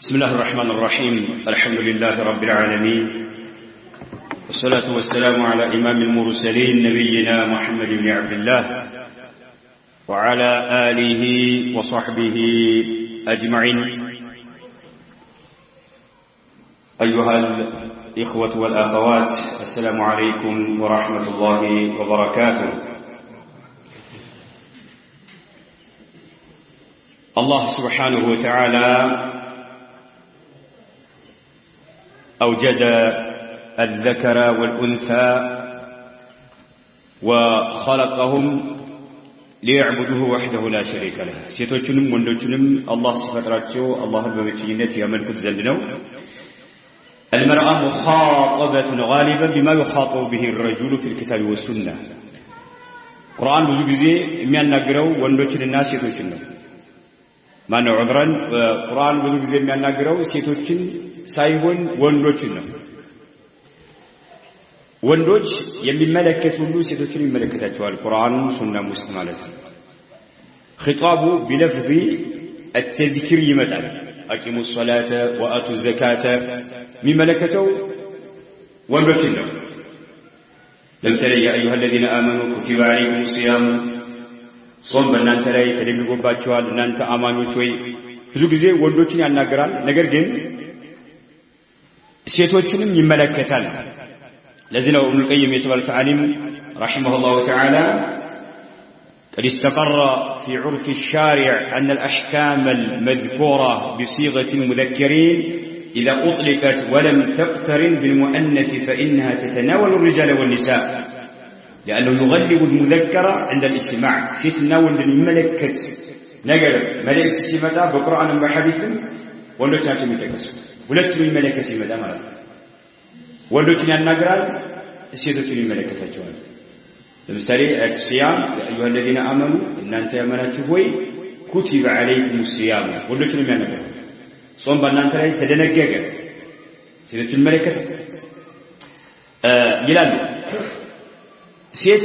بسم الله الرحمن الرحيم الحمد لله رب العالمين والصلاة والسلام على إمام المرسلين نبينا محمد بن عبد الله وعلى آله وصحبه أجمعين أيها الإخوة والأخوات السلام عليكم ورحمة الله وبركاته الله سبحانه وتعالى أوجد الذكر والأنثى وخلقهم ليعبدوه وحده لا شريك له سيتوچنم وندوچنم الله سفتراتچو الله بمچينت يملكوت زندنو المرأة مخاطبة غالبا بما يخاطب به الرجل في الكتاب والسنة قرآن ብዙ ጊዜ የሚያናግረው ወንዶችንና ሴቶችን ነው ማነው عذرا ቁርአን ብዙ ጊዜ የሚያናግረው ሴቶችን ሳይሆን ወንዶችን ነው ወንዶች የሚመለከቱ ሁሉ ሴቶችን ይመለከታቸዋል ቁርአኑ ሱናም ውስጥ ማለት ነው خطابه بلفظ التذكير ይመጣል اقيموا الصلاه واتوا الزكاه የሚመለከተው ወንዶችን ነው ለምሳሌ يا ايها الذين امنوا كتب عليكم الصيام ጾም በእናንተ ላይ ተደንግጎባችኋል እናንተ አማኞች ወይ ብዙ ጊዜ ወንዶችን ያናገራል ነገር ግን ሴቶችንም ይመለከታል ለዚህ ነው ابن القيم የተባሉት ዓሊም رحمه الله تعالى قد استقر في عرف الشارع أن الأحكام المذكورة بصيغة المذكرين إذا أطلقت ولم تقترن بالمؤنث فإنها تتناول الرجال والنساء لأنه يغلب المذكر عند الاستماع سيتناول الملكة نقل ملكة سيمتا بقرآن وحديث ولو تاتي متكسر ولتني الملكة سيمتا مرض ولو تني النقرال سيتني الملكة تجوال المستري الصيام يا أيها الذين آمنوا إن أنت يمنات هوي كتب عليكم الصيام ولو تني النقرال صوم بنانت لي تدنقق سيتني الملكة يلال ሴት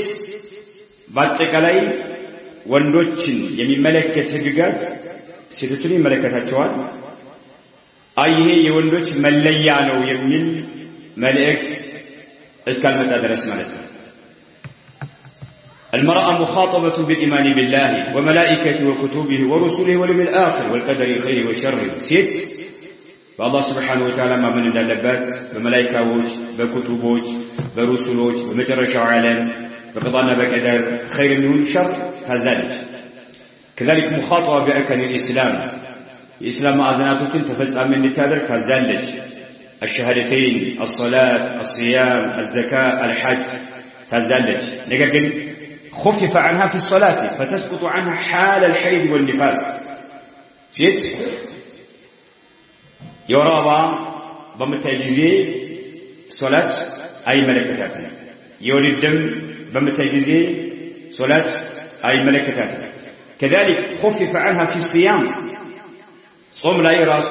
በአጠቃላይ ወንዶችን የሚመለከት ህግጋት ሴቶችን ይመለከታቸዋል አይሄ የወንዶች መለያ ነው የሚል መልእክት እስካልመጣ ድረስ ማለት ነው المرأة مخاطبة بالإيمان بالله وملائكته وكتبه ورسله واليوم الآخر والقدر خيره وشره ሴት በአላህ Subhanahu Wa Ta'ala ማመን እንዳለባት በመላእክቶች በኩቱቦች በሩሱሎች በመጨረሻው ዓለም በቀዳና በቀደር خير من شر ታዛለች كذلك مخاطبة بأركان الإسلام الإسلام أذناتكن تفጻሚ እንድታደርግ ታዛለች الشهادتين الصلاة الصيام الزكاة الحج ታዛለች ነገር ግን خفف عنها في الصلاة فتسقط عنها حال الحيض والنفاس ሴት የወራባ በመታይጊዜ ሶላት አይመለከታትም የወሊድ ደም በመታይጊዜ ሶላት አይመለከታትም كذلك خفف عنها في الصيام ጾም ላይ ራሱ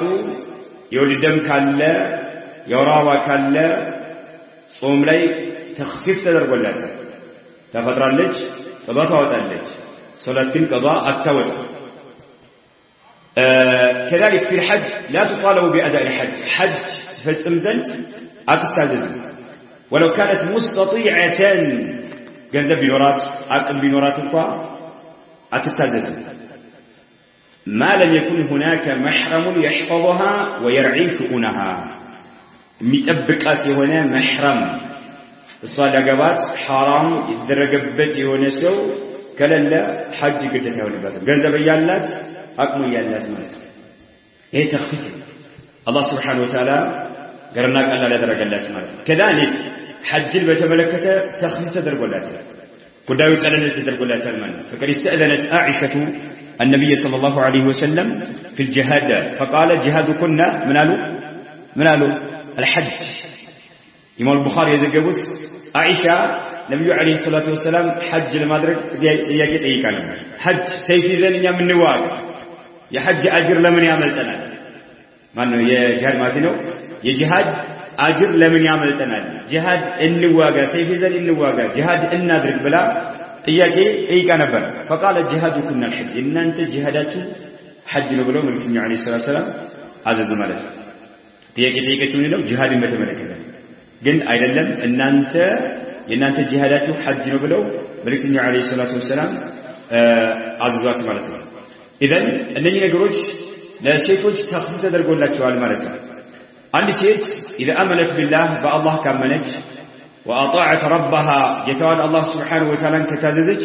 የወሊድ ደም ካለ የወራባ ካለ ጾም ላይ ተخفيف ተደርጎላታል ተፈጥራለች ቀዷ ታወጣለች ሶላት ግን ቀዷ አታወጣም كذلك في الحج لا تطالب بأداء الحج حج تفسم زن أتتازز ولو كانت مستطيعة جنب بنورات أقل بنورات القاء أتتازز ما لم يكن هناك محرم يحفظها ويرعي شؤونها متأبكات هنا محرم الصلاة قبات حرام يدرقبت هنا سو كلا حج قدتها ولباتها جنب يالات አቅሙ ያላስ ማለት ነው ይሄ ተخفيف አላህ Subhanahu Wa Ta'ala ገርና ቀላል ያደረገላት ማለት ነው كذلك حجን በተመለከተ ተخفيف ተደርጎላታል ጉዳዩ ቀለል ተደርጎላታል ማለት ነው فقد استأذنت عائشة النبي صلى الله عليه وسلم في الجهاد فقال جهاد كنا من قالوا الحج ኢማም البخاري የዘገቡት አይሻ ነብዩ አለይሂ ሰላቱ ወሰለም ሐጅ ለማድረግ ጥያቄ ጠይቃሉ ሐጅ ሰይፍ ይዘን እኛ ምንዋጋ የሐጅ አጅር ለምን ያመልጠናል ማን ነው የጂሃድ ማለት ነው የጂሃድ አጅር ለምን ያመልጠናል ጂሃድ እንዋጋ ሰይፍ ይዘን እንዋጋ ጂሃድ እናድርግ ብላ ጥያቄ ጠይቃ ነበር فقال جهادكم الحج እናንተ ጂሃዳችሁ ሐጅ ነው ብለው መልእክተኛው አለይሂ ሰላቱ ወሰለም አዘዙ ማለት ነው። ጥያቄው ነው ጂሃድን በተመለከተ ግን አይደለም የእናንተ ጂሃዳችሁ ሐጅ ነው ብለው መልእክተኛው አለይሂ ሰላቱ ወሰለም አዘዟት ማለት ነው። ኢዘን እነኚህ ነገሮች ለሴቶች ተخصص ተደርጎላቸዋል ማለት ነው። አንድ ሴት إذا آمنت بالله በአላህ ካመነች وأطاعت ربها جتوان الله سبحانه وتعالى كتازج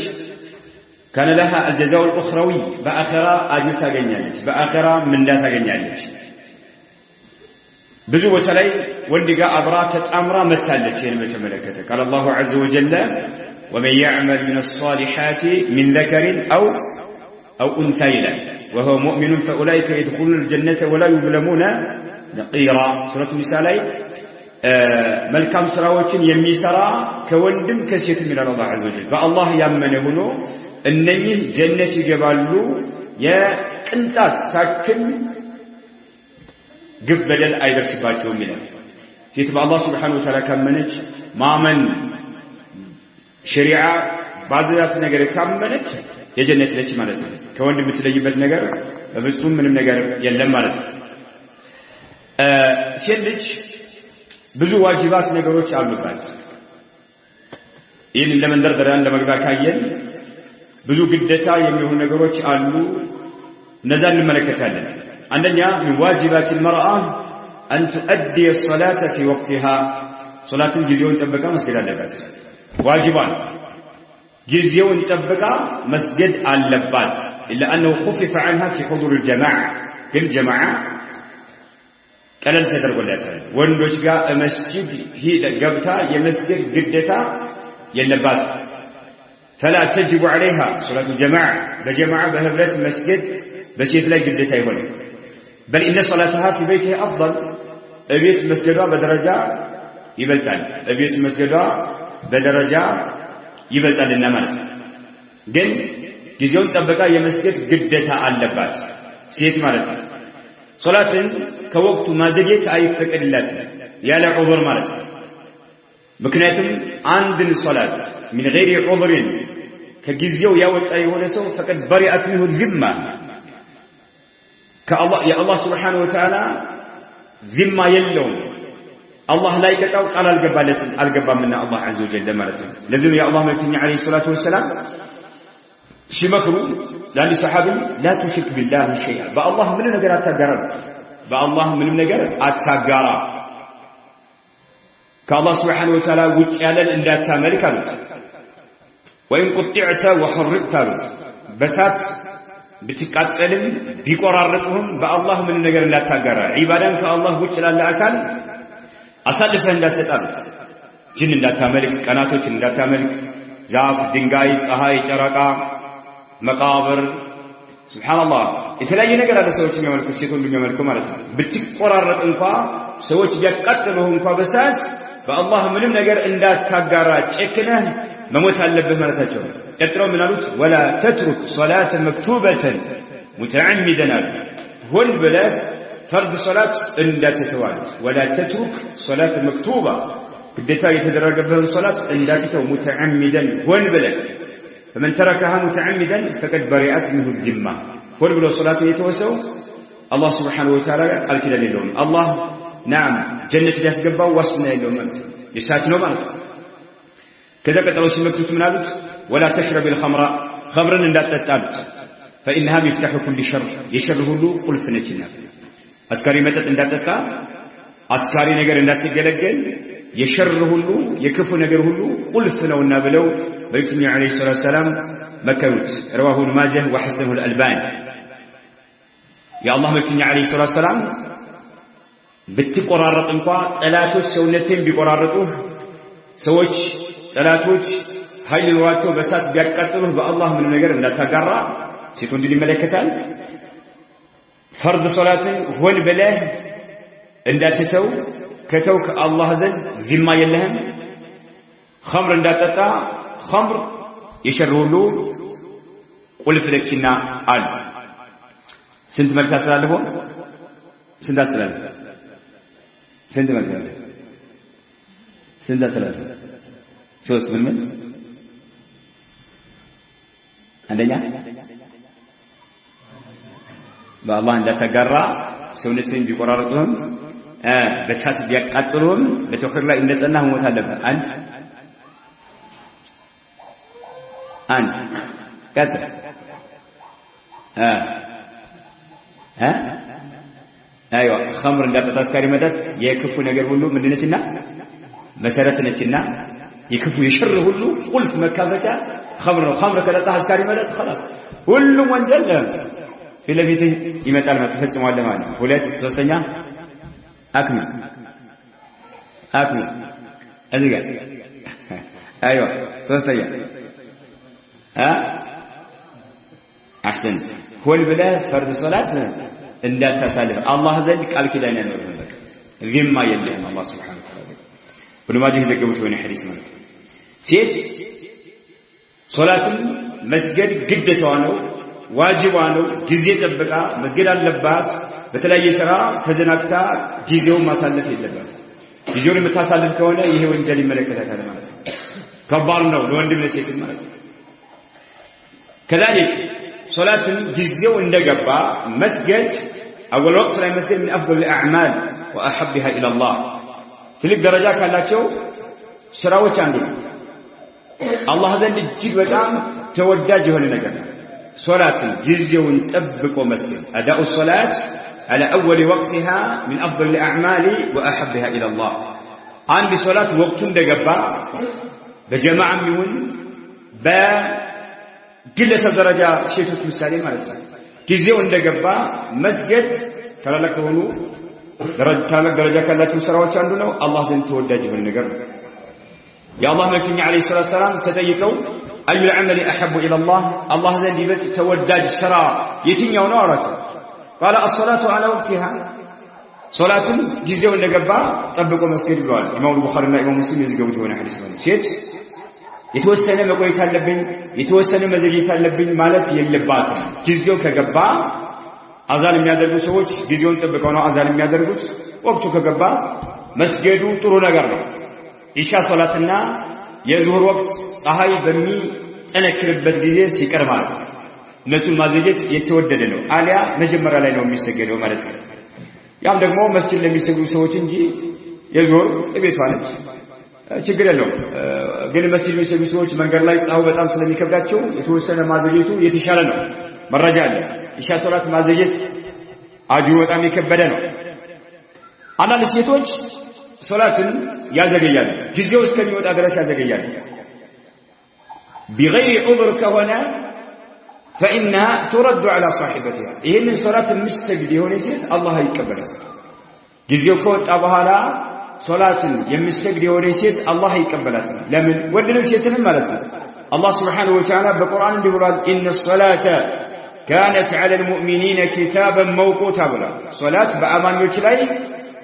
كان لها الجزاء الأخروي بآخرة أجل تاقنيالج بآخرة من لا تاقنيالج بزو وتلي وندقى أبرات أمرا متالج هنا متملكته قال الله عز وجل ومن يعمل من الصالحات من ذكر أو أنثى وهو مؤمن فأولئك يدخلون الجنة ولا يظلمون نقيرا سورة النساء መልካም ስራዎችን የሚሰራ ከወንድም ከሴትም ይላል አላህ عز وجل በአላህ ያመነ ሆኖ እነኚህ ጀነት ይገባሉ የቅንጣት ታክል ግፍ በደል አይደርስባቸውም ይላል። ሴት በአላህ Subhanahu Wa Ta'ala ካመነች ማመን ሸሪዓ ባዛት ነገር ካመነች የጀነት ነች ማለት ነው። ከወንድ የምትለይበት ነገር በፍጹም ምንም ነገር የለም ማለት ነው። ሴት ልጅ ብዙ ዋጅባት ነገሮች አሉባት። ይህን ለመንደርደሪያን ለመግባት ካየን ብዙ ግዴታ የሚሆኑ ነገሮች አሉ። እነዛን እንመለከታለን። አንደኛ من واجبات المرأة أن تؤدي الصلاة في وقتها صلاة ጊዜውን ጠብቃ መስገድ አለባት። ዋጅባን ጊዜውን ጠብቃ መስገድ አለባት إلا أنه خفف عنها في حضور الجماعة بالجماعة ቀለል ተደርጎላታል። ወንዶች ጋር መስጂድ ሄደ ገብታ የመስጊድ ግዴታ የለባት። فلا تجب عليها صلاة الجماعة بجماعة بهبلت مسجد بسيط لا جدتها يهون بل إن صلاتها في بيتها أفضل أبيت مسجدها بدرجة يبلتان أبيت مسجدها بدرجة يبلتان للنمات ግን ጊዜውን ጠብቃ የመስጊድ ግዴታ አለባት ሴት ማለት ነው። ሶላትን ከወቅቱ ማዘግየት አይፈቀድላትም ያለ ዑذር ማለት ነው። ምክንያቱም አንድን ሶላት من غير عذر ከጊዜው ያወጣ የሆነ ሰው فقد برئت منه الذمة ከአላህ የአላህ Subhanahu Wa Ta'ala ذمة የለውም። አላህ ላይ ቀጣው ቃል አልገባምና አላህ عز وجل ማለት ነው። ለዚህ የአላህ መልእክተኛ عليه الصلاة والسلام ሲመክሩ ለአንድ ሰሃቢ لا تشرك بالله شيئا በአላህ ምንም ነገር አታጋራ በአላህ ምንም ነገር አታጋራ ከአላህ Subhanahu Wa Ta'ala ውጭ ያለን እንዳታመልክ አሉት። ወይም ቁጥዕተ ወሐርቅተ አሉት በሳት ብትቃጠልም ቢቆራረጡህም በአላህ ምንም ነገር እንዳታጋራ ዒባዳን ከአላህ ውጭ ላለ አካል አሳልፈህ እንዳትሰጣት ጅን እንዳታመልክ ቀናቶችን እንዳታመልክ ዛፍ ድንጋይ ፀሐይ ጨረቃ መቃብር ሱብሃንአላህ የተለያየ ነገር አለ ሰዎች የሚያመልኩት ሴቶች የሚያመልኩ ማለት ነው። ብትቆራረጥ እንኳን ሰዎች ቢያቃጥሉህ እንኳን በሳት በአላህ ምንም ነገር እንዳታጋራ ጨክነህ መሞት አለብህ ማለታቸው። ቀጥለው ምን አሉት? ወላ ተትሩክ ሶላተ መክቱበተን ሙተዓሚደን ሆን ብለህ ፈርድ ሶላት እንዳትተዋሉት ወላ ተትሩክ ሶላተ መክቱባ ግዴታ የተደረገበትን ሶላት እንዳትተው ሙተዓሚደን ሆን ብለህ فمن تركها متعمدا فقد برئت منه الذمة هو بلو صلاة يتوسو الله سبحانه وتعالى قال كده لهم الله نعم جنة يسقبا واسنا لهم يساتنوا مالك كذا قتلوا سمكتوت من عبد ولا تشرب الخمر خمرا لا تتابت فإنها مفتاح كل شر يشره له قل فنجنا أسكاري متت لا تتا أسكاري نجر لا تجلجل يشره له يكف نجر له قل فنونا بلو بيتني عليه الصلاة والسلام مكوت رواه ابن ماجه وحسنه الألباني يا الله بيتني عليه الصلاة والسلام بتقرارط انقا ثلاثه سونتين بيقرارطوه سوچ ثلاثوች ኃይል ኑሯቸው በሳት ቢያቃጥሉህ በአላህ ምንም ነገር እንዳታጋራ ሴት ወንድ ይመለከታል። ፈርድ ሶላትን ሆን ብለህ እንዳትተው ከተው ከአላህ ዘንድ ዚማ የለህም። ኸምር እንዳትጠጣ ኸምር የሸሩሉ ቁልፍ ለኪና አል ስንት መልክ አስተላልፈው ስንት አስተላልፈ ስንት መልክ ስንት አስተላልፈ ሶስት ምን አንደኛ በአላህ እንዳትጋራ ሰውነትን ቢቆራርጡም በሳት ቢያቃጥሉም በተውሂድ ላይ እንደጸና መሞት አለበት አንድ ቀጥ ايوه خمر እንዳጠጣ አስካሪ መጠጥ የክፉ ነገር ሁሉ ምንድነችና መሰረት ነችና የክፉ የሸር ሁሉ ቁልፍ መካፈቻ خمر ነው خمر ከጠጣ አስካሪ መጠጥ خلاص ሁሉም ወንጀል ፊለፊት ይመጣል ማለት ተፈጽሟል ማለት ነው ሁለት ሶስተኛ አክሚል እዚህ ጋር ايوه ሶስተኛ احسنت ሁል ብለህ ፈርድ ሶላት እንዳታሳልፍ አላህ ዘንድ ቃል ኪዳን ያኖርህ በቃ ዚማ የለህም አላህ Subhanahu Wa Ta'ala ሁሉማጅ ዘገቡት ወይ ሐዲስ ማለት ሴት ሶላትን መስገድ ግዴታዋ ነው ዋጅቧ ነው ጊዜ ጠብቃ መስገድ አለባት በተለያየ ስራ ተዘናግታ ጊዜውን ማሳለፍ የለባት ጊዜውን የምታሳልፍ ከሆነ ይሄ ወንጀል ይመለከታታል ማለት ነው ከባድ ነው ለወንድም ለሴት ማለት ነው كذلك صلاه ጊዜው እንደገባ መስገድ اول وقت ላይ መስገድ من افضل الاعمال واحبها الى الله ትልቅ ደረጃ ካላቸው ስራዎች አንዱ ነው አላህ ዘንድ እጅግ በጣም ተወዳጅ የሆነ ነገር ነው ሶላትን ጊዜውን ጠብቆ መስገድ اداء الصلاه على اول وقتها من افضل الاعمال واحبها الى الله አንድ ሶላት ወቅቱ እንደገባ በጀማዓም ይሁን ግለሰብ ደረጃ ሴቶች ምሳሌ ማለት ነው ጊዜው እንደገባ መስገድ ታላላቅ ሆኖ ደረጃ ካላቸው ስራዎች አንዱ ነው አላህ ዘንድ ተወዳጅ የሆነ ነገር ነው የአላህ መልእክተኛ አለይሂ ሰላቱ ሰላም ተጠይቀው አዩ العمل احب الى الله አላህ ዘንድ ይበልጥ ተወዳጅ ስራ የትኛው ነው አላቸው قال الصلاه على وقتها ሶላትን ጊዜው እንደገባ ጠብቆ መስገድ ብለዋል ኢማሙ ቡኻሪና ኢማሙ ሙስሊም የዘገቡት የሆነ ሐዲስ ነው ሴት የተወሰነ መቆየት አለብኝ የተወሰነ መዘግየት አለብኝ ማለት የለባትም ጊዜው ከገባ አዛን የሚያደርጉ ሰዎች ጊዜውን ጠብቀው ነው አዛን የሚያደርጉት ወቅቱ ከገባ መስገዱ ጥሩ ነገር ነው ኢሻ ሶላትና የዙህር ወቅት ፀሐይ በሚጠነክርበት ጊዜ ሲቀር ማለት ነው እነሱን ማዘግየት የተወደደ ነው አሊያ መጀመሪያ ላይ ነው የሚሰገደው ማለት ነው ያም ደግሞ መስጊድ ለሚሰግዱ ሰዎች እንጂ የዙህር ቤቷ ነች ችግር የለውም ግን መስጊድ የሚሰግዱ ሰዎች መንገድ ላይ ፀሐዩ በጣም ስለሚከብዳቸው የተወሰነ ማዘግየቱ የተሻለ ነው መረጃ አለ ኢሻ ሶላት ማዘግየት አጅሩ በጣም የከበደ ነው አንዳንድ ሴቶች ሶላትን ያዘገያሉ ጊዜው እስከሚወጣ ድረስ ያዘገያሉ بغير عذر ከሆነ فإنها ترد على صاحبتها ይሄንን ሶላት የምትሰግድ የሆነ ሴት አላህ ይቀበላል ጊዜው ከወጣ በኋላ ሶላትን የምትሰግድ የሆነ ሴት አላህ ይቀበላል ለምን ወንድንም ሴትንም ማለት ነው አላህ Subhanahu Wa Ta'ala በቁርአን እንዲህ ብሏል إن الصلاة كانت على المؤمنين كتابا موقوتا ብሏል ሶላት በአማኞች ላይ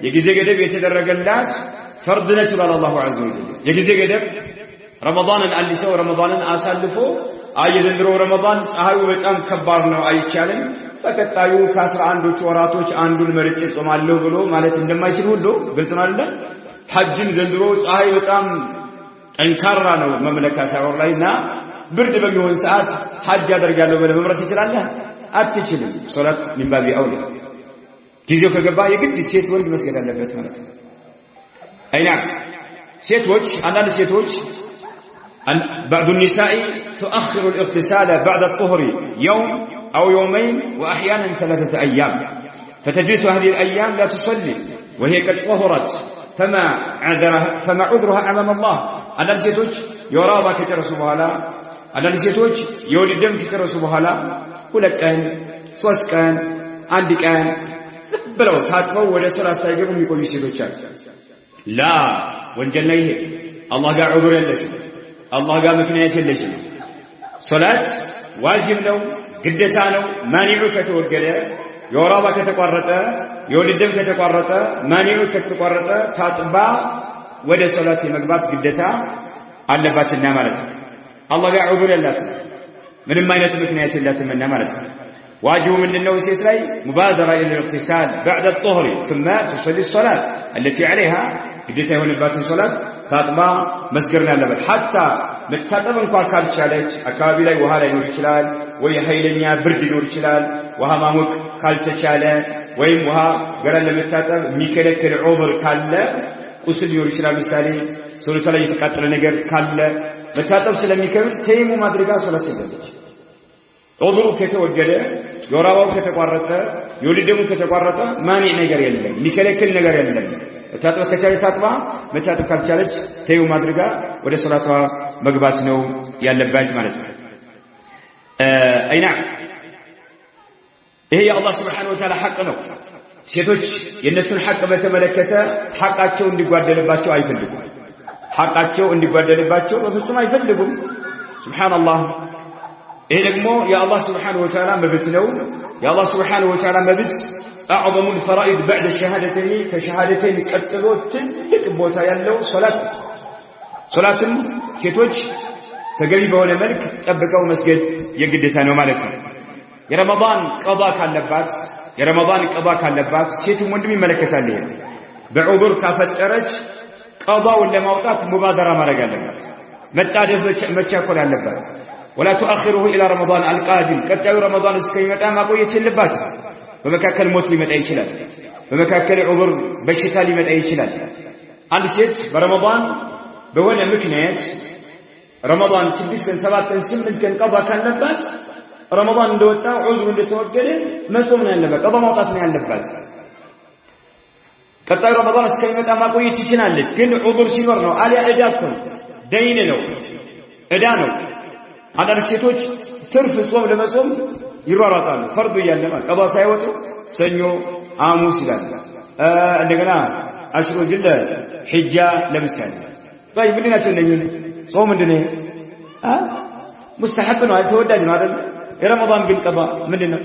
የጊዜ ገደብ የተደረገላት ፈርድ ነች ብሏል አላሁ ዐዘ ወጀል የጊዜ ገደብ ረመዳንን አንድ ሰው ረመዳንን አሳልፎ አየዘንድሮ ረመዳን ፀሐዩ በጣም ከባድ ነው አይቻልም በቀጣዩ ከ11ዎቹ ወራቶች አንዱን መርጬ ጾማለሁ ብሎ ማለት እንደማይችል ሁሉ ግልጽ ነው አይደል ሐጅን ዘንድሮ ፀሐይ በጣም ጠንካራ ነው መመለካ ሳይወር ላይና ብርድ በሚሆን ሰዓት ሐጅ አደርጋለሁ ብለህ መምረጥ ትችላለህ አትችልም ሶላት ሚንባቢ አውላ ጊዜው ከገባ የግድ ሴት ወንድ መስገድ አለበት ማለት ነው አይና ሴቶች አንዳንድ ሴቶች بعض النساء تؤخر الاغتسال بعد الطهر يوم أو يومين وأحيانا 3 أيام فتجلس هذه الأيام لا تصلي وهي قد طهرت فما عذرها أمام الله أنا نسيتوش يرابا كترسوا بها أنا نسيتوش يولي الدم كترسوا بها كلك كان سوس كان عندك كان سبلو تاتفوا ولا سرى سايقهم يقول يسيتوش لا وانجلناه الله قاع عذر يلش الله قال مكنيات الليش صلاة واجب ነው ግዴታ ነው ማኒዑ ከተወገደ የወራባ ከተቋረጠ የወሊድ ደም ከተቋረጠ ማኒዑ ከተቋረጠ ታጥባ ወደ ሶላት የመግባት ግዴታ አለባትና ማለት ነው አላህ ጋር ዑذር የላትም ምንም አይነት ምክንያት የላትምና ማለት ነው واجب ምንድነው ሴት ላይ مبادرة الى الاغتسال بعد الطهر ثم تصلي الصلاة التي عليها ግዴታ የሆነባትን ሶላት ታጥባ መስገድ አለበት حتى መታጠብ እንኳን ካልቻለች አካባቢ ላይ ውሃ ላይ ኖር ይችላል ወይ ኃይለኛ ብርድ ኖር ይችላል ውሃ ማሞቅ ካልተቻለ ወይም ውሃ ገላን ለመታጠብ የሚከለክል ዑذር ካለ ቁስል ሊሆን ይችላል ምሳሌ ሰውነቷ ላይ የተቃጠለ ነገር ካለ መታጠብ ስለሚከብድ ተይሙም አድርጋ ሶላት ሰገደች ዑذሩ ከተወገደ የወራባው ከተቋረጠ የወሊድ ደሙ ከተቋረጠ ማንዒ ነገር የለም የሚከለክል ነገር የለም መታጠብ ከቻለች ታጥባ መታጠብ ካልቻለች ተይሙም አድርጋ ወደ ሶላቷ መግባት ነው ያለባት ማለት ነው አይና ይሄ የአላህ Subhanahu Wa Ta'ala ሐቅ ነው ሴቶች የነሱን ሐቅ በተመለከተ ሐቃቸው እንዲጓደልባቸው አይፈልጉም ሐቃቸው እንዲጓደልባቸው በፍጹም አይፈልጉም ሱብሃንአላህ ይሄ ደግሞ የአላህ Subhanahu Wa Ta'ala መብት ነው የአላህ Subhanahu Wa Ta'ala መብት أعظم الفرائض بعد الشهادتين كشهادتين قتلوا ትልቅ ቦታ ያለው ሶላትን ሴቶች ተገቢ በሆነ መልክ ጠብቀው መስገድ የግዴታ ነው ማለት ነው የረመዳን ቀባ ሴት ወንድም ይመለከታል ይሄ በዑذር ካፈጠረች ቀባውን ለማውጣት ሙባደራ ማድረግ አለባት መጣደፍ መቻኮል አለባት ولا تؤخره الى رمضان القادم ቀጣዩ ረመዳን እስከሚመጣ ማቆየት የለባት በመካከል ሞት ሊመጣ ይችላል በመካከል ዑذር በሽታ ሊመጣ ይችላል አንድ ሴት በረመዳን በሆነ ምክንያት ረመዳን 6 ቀን 7 ቀን 8 ቀን ቀባ ካለባት ረመዳን እንደወጣ ዑذር እንደተወገደ መጾም ነው ያለባት ቀባ ማውጣት ነው ያለባት ቀጣይ ረመዳን እስከሚመጣ ማቆየት ይችላል ግን ዑذር ሲኖር ነው አሊያ እዳ እኮ ደይን ነው እዳ ነው አንዳንድ ሴቶች ትርፍ ጾም ለመጾም ይሯሯጣሉ ፈርዱ እያለ ማለት ቀባ ሳይወጡ ሰኞ ሐሙስ ይላል እንደገና አሽሩ ጅለ ሒጃ ለምሳሌ طيب ምንድን ናቸው እነኚህ ጾም ምንድን ነው ሙስተሐብ ነው ተወዳጅ ነው አይደል የረመዳን ግን ቀባ ምንድን ነው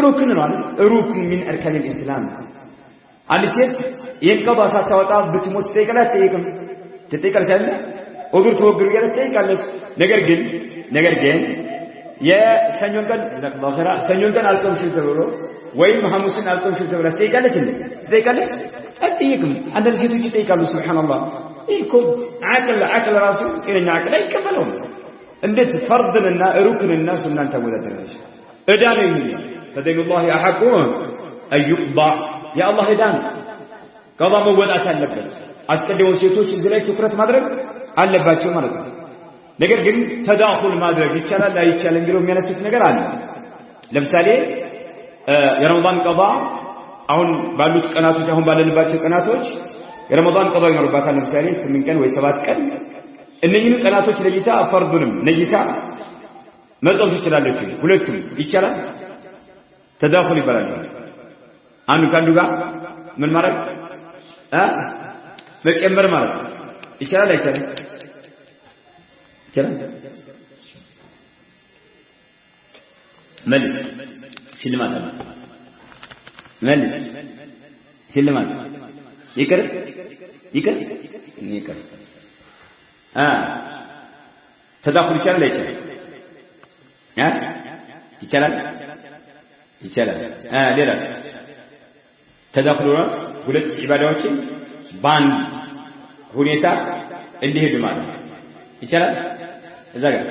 ሩክን ነው አይደል ሩክን من اركان الاسلام አንድ ሴት ይሄን ቀባ ሳታወጣ ብትሞት ትጠይቃለች አይደል ዑذር ተወግሩ ያለ ትጠይቃለች ነገር ግን የሰኞን ቀን ዘክላሁ ኸይራ ሰኞን ቀን አልጾምሽም ተብሎ ወይም ሐሙስን አልጾምሽም ተብሎ ትጠይቃለች አትጠይቅም አንዳንድ ሴቶች ይጠይቃሉ ሱብሃንአላህ ይኮ አቅል ራሱ ጤነኛ አቅል አይቀበለውም እንዴት ፈርድንና ሩክንና ሱናን ተወዳደረሽ እዳ ነው ይሄ ፈደሉላህ አሐቁ አይቅባ ያ አላህ እዳን ቀባ መወጣት አለበት አስቀድመው ሴቶች እዚህ ላይ ትኩረት ማድረግ አለባቸው ማለት ነው ነገር ግን ተዳኹል ማድረግ ይቻላል አይቻልም ብለው የሚያነሱት ነገር አለ ለምሳሌ የረመዳን ቀባ አሁን ባሉት ቀናቶች አሁን ባለንባቸው ቀናቶች የረመዳን ቀባ ይኖርባታል ለምሳሌ 8 ቀን ወይ 7 ቀን እነኚህን ቀናቶች ለይታ ፈርዱንም ለይታ መጾም ትችላለች ሁለቱም ይቻላል ተዳኹል ይባላል አንዱ ካንዱ ጋር ምን ማለት መጨመር ማለት ይቻላል አይቻልም ይቻላል መልስ ሽልማት አለ መልስ ሽልማት ይቅር ተዳኹል ይቻላል አይቻልም ይቻላል ሌላስ ተዳኹል ሁለት ኢባዳዎችን ባንድ ሁኔታ እንዲሄዱ ማለት ይቻላል እዛ ጋር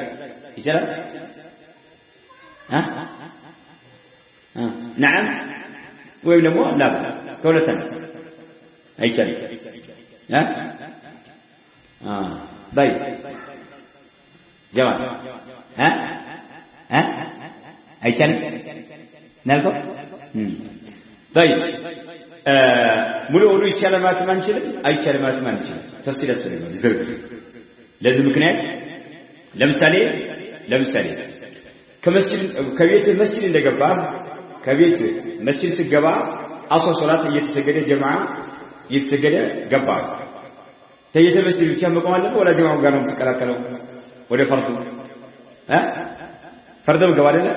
ይቻላል نعم ወይም ደግሞ ላ ከሁለት አይቻልም باي جماعه አይቻልም ናልከው طيب ሙሉ ይቻላል ማለት ማንችልም አይቻልም ማለት ማንችልም ተፍሲል ያስፈልጋል ዝርዝር ለዚህ ምክንያት ለምሳሌ ከቤት መስጂድ እንደገባ ከቤት መስጂድ ሲገባ አሶ ሶላት እየተሰገደ ጀማዓ እየተሰገደ ገባ ተየተ መስጂድ ብቻ መቆም አለበት ወላ ጀማዓው ጋር ነው ተቀላቀለው ወደ ፈርዱ ገባ አይደለ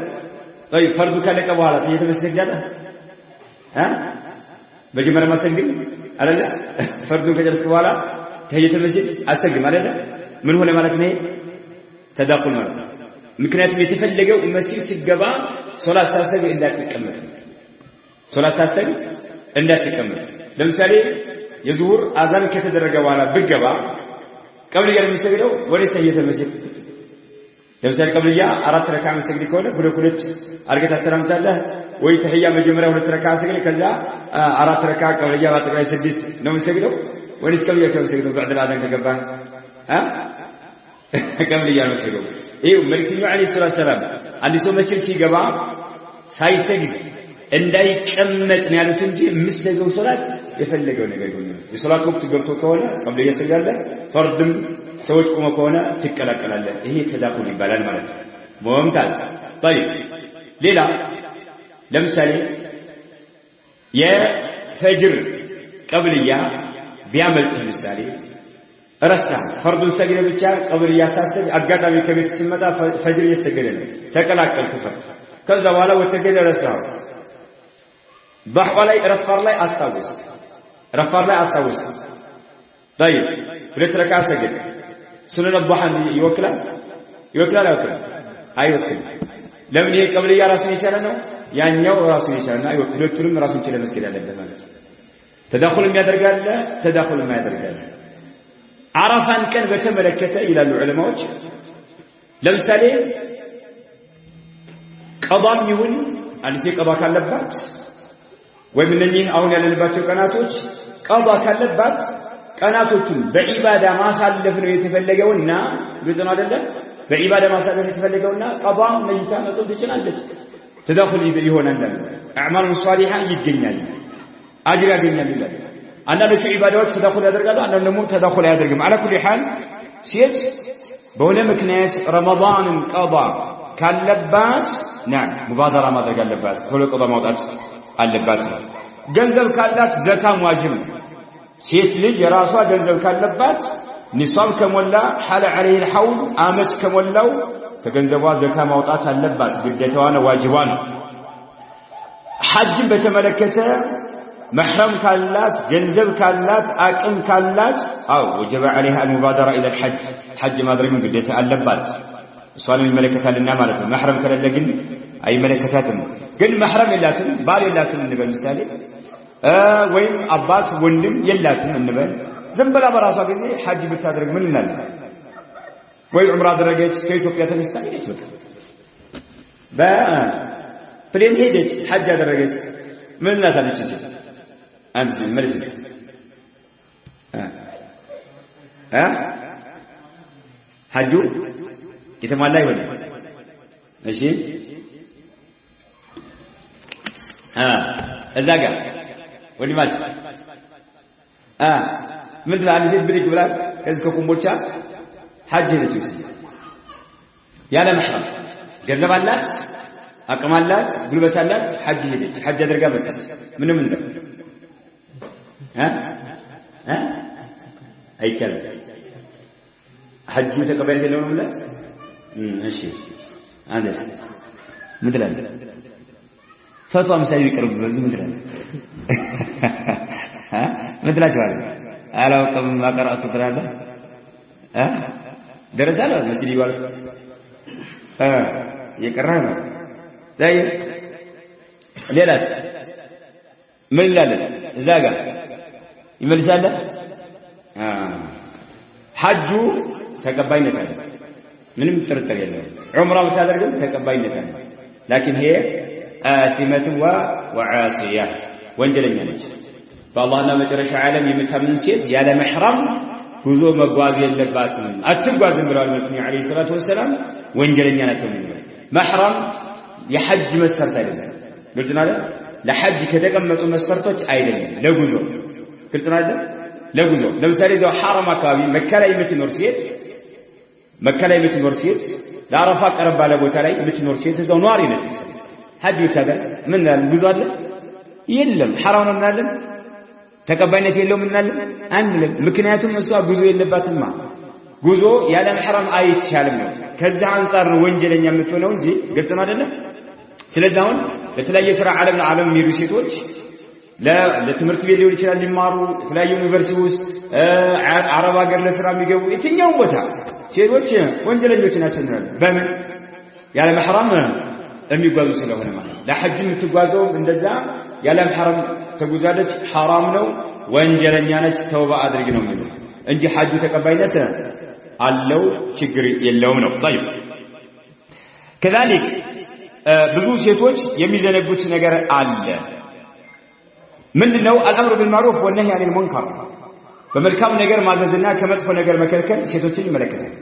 طيب ፈርዱ ካለቀ በኋላ ተየተ መስጂድ ያለ በጀመረ ማሰግድ አይደለ ፈርዱ ከጨረስክ በኋላ ተየተ መስጂድ አሰግም አይደለ ምን ሆነ ማለት ነው ተዳኹል ማለት ነው ምክንያቱም የተፈለገው መስጂድ ሲገባ ሶላት ሳሰግ እንዳትቀመጥ ለምሳሌ የዙሁር አዛን ከተደረገ በኋላ ብገባ ቀብልያ የሚሰግደው ወደ ተየተ መስጂድ ለምሳሌ ቀብልያ 4 ረካዓ መስጊድ ከሆነ ሁለት አርገት አሰላምታለህ ወይ ተህያ መጀመሪያ ሁለት ረካ ሰግደ ከዛ አራት ረካ ቀብልያ ባጠቃላይ 6 ነው መስገደው ወይስ ቀብልያ ከመስገደው بعد الأذان ከገባ ቀብልያ ነው መስገደው ይሄው መልእክተኛው አለይሂ ሰላም አንድ ሰው መስጊድ ሲገባ ሳይሰግድ እንዳይቀመጥ ነው ያሉት እንጂ መስገደው ሶላት የፈለገው ነገር ይሁን የሶላት ወቅት ገብቶ ከሆነ ቀብልያ ይሰግዳል ፈርድም ሰዎች ቆመ ከሆነ ትቀላቀላለ ይሄ ተዳኩል ይባላል ማለት ነው ሙምታዝ طيب ሌላ ለምሳሌ የፈጅር ቀብልያ ቢያመልጥ ምሳሌ ረስታ ፈርዱን ሰግደ ብቻ ቀብልያ ሳሰግ አጋጣሚ ከቤት ሲመጣ ፈጅር እየተሰገደ ነው ተቀላቀልኩ ፈርድ ከዛ በኋላ ወተገደ ረሳው ضحى ላይ ረፋር ላይ አስታውስ طيب ሁለት ረካ ሰግደ ሱነነ ضحى ይወክላል አይወክልም ለምን ይሄ ቀብልያ ራሱን ይቻለ ነው ያኛው ራሱን ይቻለና ሁለቱንም ራሱን ይችላል መስጊድ ያለበት ማለት ነው ተዳኹልም ያደርጋል ተዳኹልም ያደርጋል አረፋን ቀን በተመለከተ ይላሉ ዑለማዎች ለምሳሌ ቀዳም ይሁን አንዲት ቀዳ ካለባት ወይ ምንነኝ አሁን ያለንባቸው ቀናቶች ቀዳ ካለባት ቀናቶቹን በዒባዳ ማሳለፍ ነው የተፈለገውና ግልጽ ነው አይደለ በዒባዳ ማሳለፍ የተፈለገውና ቀዳ ነይታ መጾም ትችላለች ተዳኹል ይሆናል አዕማሉ ሷሊሃ ይገኛል አጅር ያገኛል ይላል አንዳንዶቹ ዒባዳዎች ተዳኹል ያደርጋሉ አንዳንዶቹ ደግሞ ተዳኹል አያደርግም على كل حال ሴት በሆነ ምክንያት ረመዳንን ቀዳ ካለባት ናም ሙባደራ ማድረግ አለባት ቶሎ ቀዳ ማውጣት አለባት ገንዘብ ካላት ዘካም ዋጅብ ሴት ልጅ የራሷ ገንዘብ ካለባት ኒሳብ ከሞላ ሐለ عليه الحول አመት ከሞላው ከገንዘቧ ዘካ ማውጣት አለባት ግዴታዋ ነው ዋጅቧ ነው ሐጅን በተመለከተ محرم كالات جنزب كالات أكم كالات أو وجب عليها المبادرة إلى الحج حج ما أدري من قديتها اللبات سؤال الملكة لنا مالتهم محرم كلا لقن أي ملكتاتهم قل محرم اللاتهم بال اللاتهم النبال المثالي وين أبات وندم يلاتهم النبال زنبلا براسا قزي حج بالتادرق من لنا وين عمرا درقيت كيف يبقى الإسلام يجب فلين هيدت حج درقيت من لنا تنجد أنت مرز حجو يتم الله يولي ماشي الزاقة ولي مات مثل عن سيد بريك بلاد يذكركم بوشا حج هدتوس يا لا محرم قرب اللات أقام اللات قلبة اللات حج هدت حج درقا بكت منه من ذلك أي كلام حجوا تقبلت لهم ولا ماشي هذا مثل هذا فتوى مسائل يقرب مثل هذا مثل هذا ألا وقم ما قرأت مثل هذا درس على المسجد يقول يقرأنا طيب ليلاس من لا زاقة يملسال حج تقبينه ምንም ጥርጥር የለም ዑምራ ብታደርግም ተቀባይነት አለ لكن هي آثمة وعاصية ወንጀለኛ ነች በአላህና መጨረሻ ዓለም የምታምን ሴት ያለ መህረም ጉዞ መጓዝ የለባትም አትጓዝም ብለዋል መልእክተኛው አለይሂ ሰላቱ ወሰለም ወንጀለኛ ናት መህረም የሐጅ መስፈርት አይደለም ግልጽ ነው አይደል ለሐጅ ከተቀመጡ መስፈርቶች አይደለም ለጉዞ ግልጽ ነው አይደል ለጉዞ ለምሳሌ ዘው ሐረም አካባቢ መካ ላይ የምትኖር ሴት ለአረፋ ቀረብ ባለ ቦታ ላይ የምትኖር ሴት እዛው ኗሪ ነች ሐጅ ብታደርግ ምን ጉዞ አለ የለም ሐራም ነው እናለን ተቀባይነት የለውም እናለን አንልም ምክንያቱም እሷ ጉዞ የለባትማ ጉዞ ያለ መህረም አይቻልም ነው ከዛ አንፃር ነው ወንጀለኛ የምትሆነው እንጂ ግልጽ ነው አይደለም ስለዚህ አሁን በተለያየ ስራ ዓለም የሚሄዱ ሴቶች ለትምህርት ቤት ሊሆን ይችላል ሊማሩ የተለያዩ ዩኒቨርሲቲ ውስጥ አረብ ሀገር ለስራ የሚገቡ የትኛው ቦታ ሴቶች ወንጀለኞች ናቸው ነው በምን ያለ መህረም የሚጓዙ ስለሆነ ማለት ለሐጅ የምትጓዘው እንደዛ ያለ መህረም ተጉዛለች حرام ነው ወንጀለኛ ነች ተውባ አድርግ ነው ማለት እንጂ ሐጁ ተቀባይነት አለው ችግር የለውም ነው طيب كذلك ብዙ ሴቶች የሚዘነጉት ነገር አለ ምንድነው الامر بالمعروف والنهي عن المنكر በመልካም ነገር ማዘዝና ከመጥፎ ነገር መከልከል ሴቶችን ይመለከታል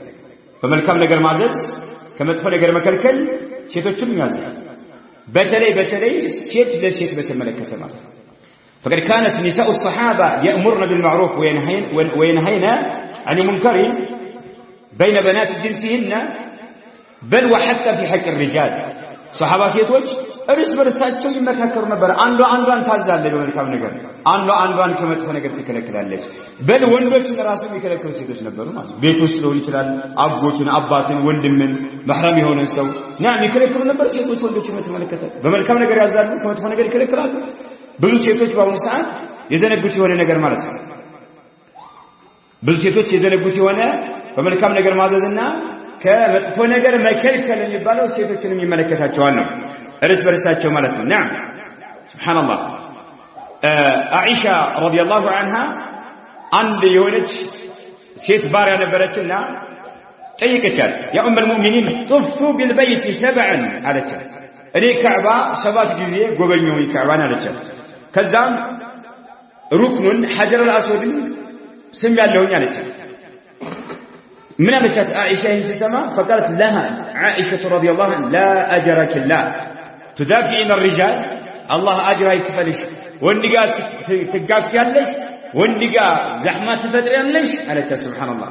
በመልካም ነገር ማዘዝ ከመጥፎ ነገር መከልከል ሴቶችን ያዛል በተለይ ሴት ለሴት በተመለከተ ማለት فقد كانت نساء الصحابه يأمرن بالمعروف وينهين عن المنكر بين بنات جنسهن بل وحتى في حق الرجال صحابه ሴቶች እርስ በርሳቸው ይመካከሩ ነበር አንዷን ታዛለች በመልካም ነገር አንዷን ከመጥፎ ነገር ትከለክላለች በል ወንዶችን ራሱ የሚከለክሉ ሴቶች ነበሩ ማለት ቤት ውስጥ ሊሆን ይችላል አጎትን አባትን ወንድምን መህረም የሆነ ሰው ይከለክሉ ነበር ሴቶች ወንዶችን በተመለከተ በመልካም ነገር ያዛሉ ከመጥፎ ነገር ይከለክላሉ ብዙ ሴቶች በአሁኑ ሰዓት የዘነጉት የሆነ ነገር ማለት ነው ብዙ ሴቶች የዘነጉት የሆነ በመልካም ነገር ማዘዝና ከመጥፎ ነገር መከልከል የሚባለው ሴቶችንም ይመለከታቸዋል ነው እርስ በርሳቸው ማለት ነው نعم سبحان الله عائشة رضي الله عنها عند የሆነች ሴት ባሪያ ነበረችና ጠይቀቻት يا ام المؤمنين طفت بالبيت 7 አለቻት እኔ ካዕባ 7 ጊዜ ጎበኘሁኝ ካዕባን አለቻት ከዛም ሩክኑን ሐጀር الاسود ስም ያለውኝ አለቻት من أمشت عائشة ستما فقالت لها عائشة رضي الله عنها لا أجرك الله تدافعين الرجال الله أجرها يكفلش والنقاء تقاف يالش والنقاء زحمة تفتر يالش قالت سبحان الله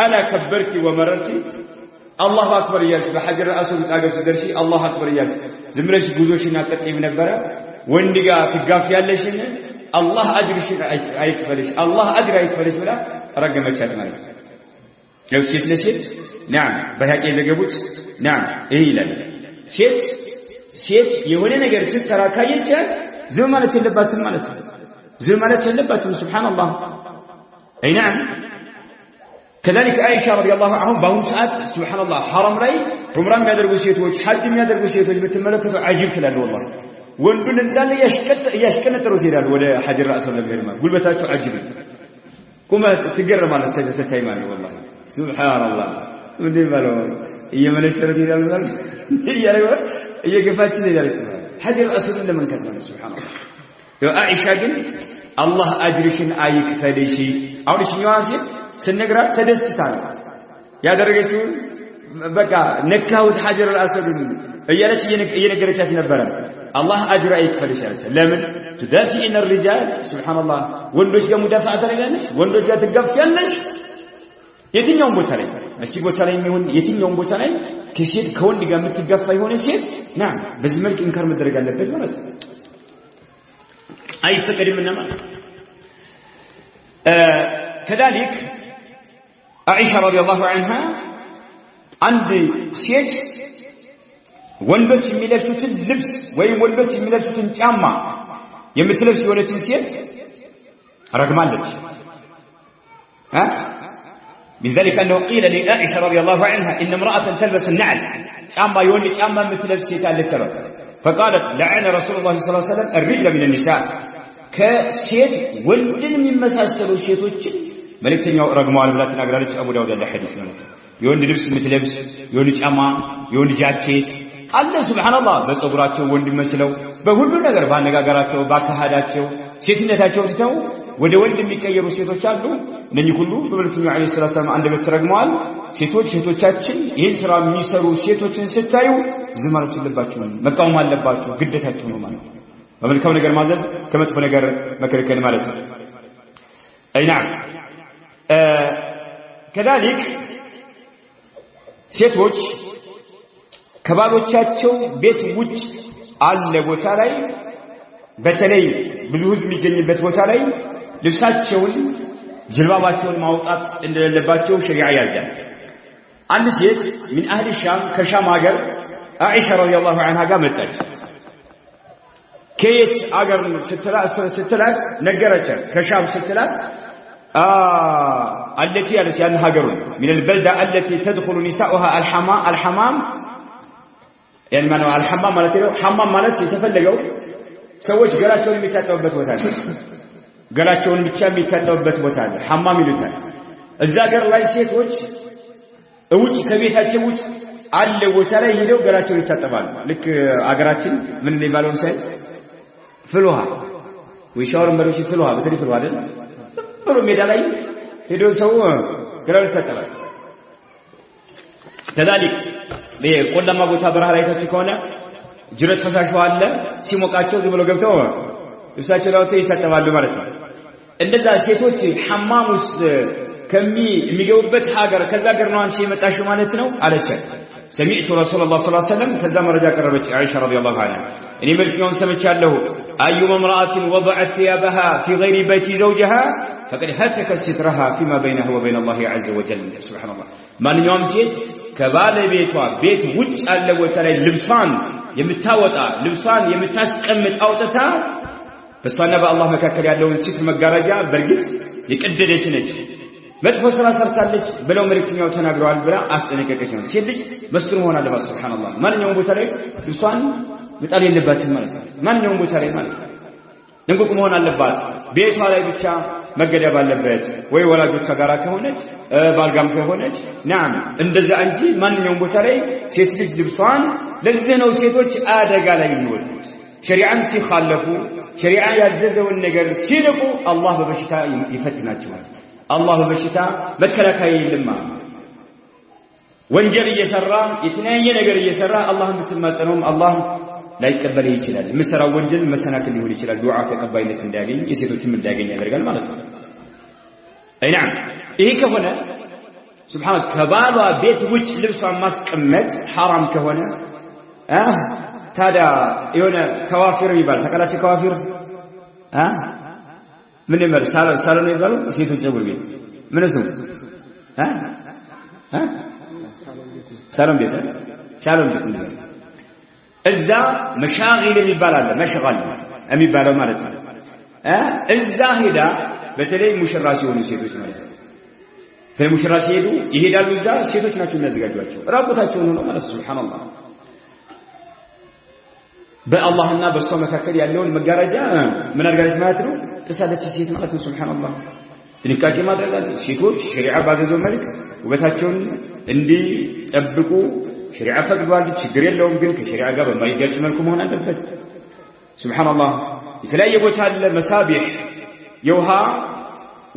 ألا كبرتي ومررتي الله أكبر يالش بحجر الأسود تقاف سدرشي الله أكبر يالش زمرش قدوشنا تقيم نبرا والنقاء تقاف يالش الله أجرش يكفلش الله أجر يكفلش ولا رقمتشات ማለት ነው ሴት ለሴት نعم በሐቂ የዘገቡት نعم ይላል ሴት የሆነ ነገር ስትሰራ ካየቻት ዝም ማለት የለባትም ማለት ነው ዝም ማለት የለባትም سبحان الله اي نعم كذلك عائشة رضي الله عنها በአሁኑ ሰዓት سبحان الله حرم ላይ ዑምራ የሚያደርጉ ሴቶች ሐጅ የሚያደርጉ ሴቶች በተመለከቱ عجيب ትላል والله ወንዱን እንዳለ ያሽቀነጠሩት ይላል ወደ ሐጀር الاسود ለገር ማለት ጉልበታቸው عجيب كما تجرب على ستة أيمان والله سبحان الله ودي بالو يملك تردي لا يقفات لي ذلك حجر الأسود إلا من كتب سبحان الله يا عائشة قل الله أجرشن آيك فليشي أو ليش نواسي سنقرأ تدستان يا درجة بقى نكاوت حجر الأسود يالش ينقرأت نبرا الله أجر آيك فليشي لمن تدافئين الرجال سبحان الله ወንዶች ጋር ሙዳፋዓ ታደርጋለሽ ወንዶች ጋር ትጋፊያለሽ የትኛውም ቦታ ላይ መስጊድ ቦታ ላይ የሚሆን የትኛውም ቦታ ላይ ከሴት ከወንድ ጋር የምትጋፋ የሆነ ሴት نعم በዚህ መልክ እንካር መደረግ አለበት ማለት ነው አይፈቀድምና ማለት كذلك عائشة رضي الله عنها عند ሴት ወንዶች የሚለብሱትን ልብስ ወይም ወንዶች የሚለብሱትን ጫማ የምትለብስ የሆነችን ሴት رقمالك من ذلك أنه قيل لعائشة رضي الله عنها إن امرأة تلبس النعل أما يولي أما متلبس سيتان للسبب فقالت لعن رسول الله صلى الله عليه وسلم الرجل من النساء كسيت ولد من مساسل الشيطوش ملكتني رقمال بلا تنقرالك أبو داود الحديث يولي لبس متلبس يولي أما يولي جاكيت الله سبحان الله بس أقراته ولد مسلو بقول له نقر بانقاقراته باكهاداته ሴትነታቸው ትተው ወደ ወንድ የሚቀየሩ ሴቶች አሉ እነኚህ ሁሉ በመልእክተኛው አለይሂ ሰላም አንደበት ተረግመዋል ሴቶቻችን ይህን ስራ የሚሰሩ ሴቶችን ስታዩ ዝም ማለት የለባችሁ መቃወም አለባችሁ ግዴታችሁ ነው ማለት በመልካም ነገር ማዘዝ ከመጥፎ ነገር መከልከል ማለት ነው አይ نعم كذلك ሴቶች ከባሎቻቸው ቤት ውጭ አለ ቦታ ላይ በተለይ ብዙ ህዝብ የሚገኝበት ቦታ ላይ ልብሳቸውን ጅልባባቸውን ማውጣት እንደሌለባቸው ሸሪዓ ያዛል አንድ ሴት من اهل الشام ከሻም ሀገር عائشة رضي الله عنها ጋር መጣች ከየት ሀገር ስትላት ነገረቻት ከሻም ስትላት التي ያለች ያን ሀገሩ من البلدة التي تدخل نساؤها الحمام يعني ማነው الحمام ማለት ነው حمام ማለት የተፈለገው ሰዎች ገላቸውን የሚታጠቡበት ቦታ ነው ገላቸውን ብቻ የሚታጠቡበት ቦታ ነው حمام ይሉታል እዛ ሀገር ላይ ሴቶች ውጭ ከቤታቸው ውጭ አለ ቦታ ላይ ሄደው ገላቸውን ይታጠባሉ ልክ አገራችን ምን እንደሚባለው ሳይ ፍልውሃ ወይ ሻወርን በለው ፍልውሃ በተለይ ፍልውሃ አይደል ብሎ ሜዳ ላይ ሄደው ሰው ገላውን ይታጠባል ከዛሊክ በቆላማ ቦታ በረሃ ላይ ተከሆነ ጅረት ፈሳሽ አለ ሲሞቃቸው ዝም ብሎ ገብተው እሳቸው ላውተው ይታጠባሉ ማለት ነው እንደዛ ሴቶች ሐማም ውስጥ የሚገቡበት ሀገር ከዛ ሀገር ነው አንቺ የመጣሽው ማለት ነው አለች سمعت رسول الله صلى الله عليه وسلم كذا مرجع قربت عائشة رضي الله عنها اني ملكيون سمعتله ايما امراه وضعت ثيابها في غير بيت زوجها فقد هتك سترها فيما بينها وبين الله عز وجل سبحان الله من يوم ሴት ከባለቤቷ ቤት ውጭ ያለ ቦታ ላይ ልብሷን የምታወጣ ልብሷን የምታስቀምጥ አውጥታ በሷና በአላህ መካከል ያለውን ሲት መጋረጃ በርግጥ የቀደደች ነች መጥፎ ስራ ሰርታለች ብለው መልእክተኛው ተናግረዋል ብላ አስጠነቀቀች ነው ሴት ልጅ መስክር መሆን አለባት ሱብሃንአላህ ማንኛውም ቦታ ላይ ልብሷን መጣል የለባትም ማለት ነው ማንኛውም ቦታ ላይ ማለት ነው ንቁቅ መሆን አለባት ቤቷ ላይ ብቻ መገደብ አለበት ወይ ወላጆቿ ጋር ከሆነች ባልጋም ከሆነች ናም እንደዛ እንጂ ማንኛውም ቦታ ላይ ሴት ልጅ ልብሷን ለዚህ ነው ሴቶች አደጋ ላይ የሚወጡት ሸሪዓን ሲኻለፉ ሸሪዓ ያዘዘውን ነገር ሲንቁ አላህ በበሽታ ይፈትናቸዋል አላህ በበሽታ መከላከያ የለማ ወንጀል እየሰራ የተለያየ ነገር እየሰራ አላህን ብትማጸነውም አላህ ላይቀበል ይችላል መስራው ወንጀል መሰናክል ሊሆን ይችላል ዱዓ ተቀባይነት እንዳያገኝ የሴቶችም እንዳያገኝ ያደርጋል ማለት ነው አይናም ይሄ ከሆነ ሱብሃን ከባሏ ቤት ውጭ ልብሷን ማስቀመጥ ሐራም ከሆነ ታዲያ የሆነ ከዋፊር ይባል ተቀላጭ ከዋፊር ምን ይመር ሳሎን ይባላል ሴቶች ጸጉር ቤት ምን እሱ ሳሎን ቤት ነው እዛ መሻጊል የሚባል መሽጋል የሚባለው ማለት ነው እዛ ሄዳ በተለይ ሙሽራ ሲሆኑ ሴቶች ማለት ነው ሙሽራ ሲሄዱ ይሄዳሉ እዛ ሴቶች ናቸው የሚያዘጋጇቸው ራቁታቸውን ሆነው ማለት ሱብሃንአላህ በአላህና በሷ መካከል ያለውን መጋረጃ ምን አድርጋለች ማለት ነው ተሳለች ሴት ማለት ነው ሱብሃንአላህ ጥንቃቄ ማድረግ አለ ሴቶች ሸሪዓ ባዘዘው መልክ ውበታቸውን እንዲጠብቁ ሸሪዓ ፈቅዷል ችግር የለውም ግን ከሸሪዓ ጋር በማይጋጭ መልኩ መሆን አለበት ሱብሃንአላህ የተለያየ ቦታ አለ መሳቢህ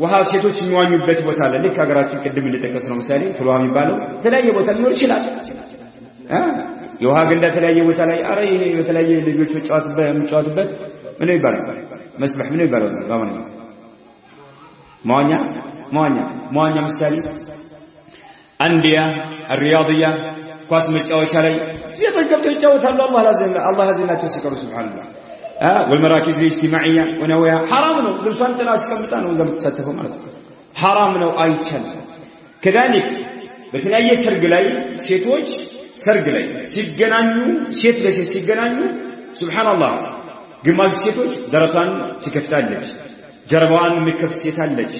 ውሃ ሴቶች የሚዋኙበት ቦታ አለ ልክ ሀገራችን ቅድም እንደተከሰነው ምሳሌ ፍልውሃ የሚባለው የተለያየ ቦታ ሊኖር ይችላል የውሃ ገንዳ የተለያየ ቦታ ላይ አረ ይሄ የተለያየ ልጆች የሚጫወቱበት ምን ይባላል መስበህ ምን ይባላል ባማን መዋኛ ምሳሌ አንዲያ الرياضيه ኳስ መጫወቻ ላይ ሴቶች ገብተው ይጫወታሉ አላህ ያዘናቸው ሲቀሩ ሱብሃንአላህ والمراكز الاجتماعيه ونويا حرام ነው ልብሷን ጥላ አስቀምጣ ነው እዛ የምትሳተፈው ማለት ነው حرام ነው አይቻልም كذلك በተለያየ ሰርግ ላይ ሴቶች ሰርግ ላይ ሲገናኙ ሴት ለሴት ሲገናኙ ሱብሃንአላህ ግማሽ ሴቶች ደረቷን ትከፍታለች ጀርባዋን የሚከፍት ሴት አለች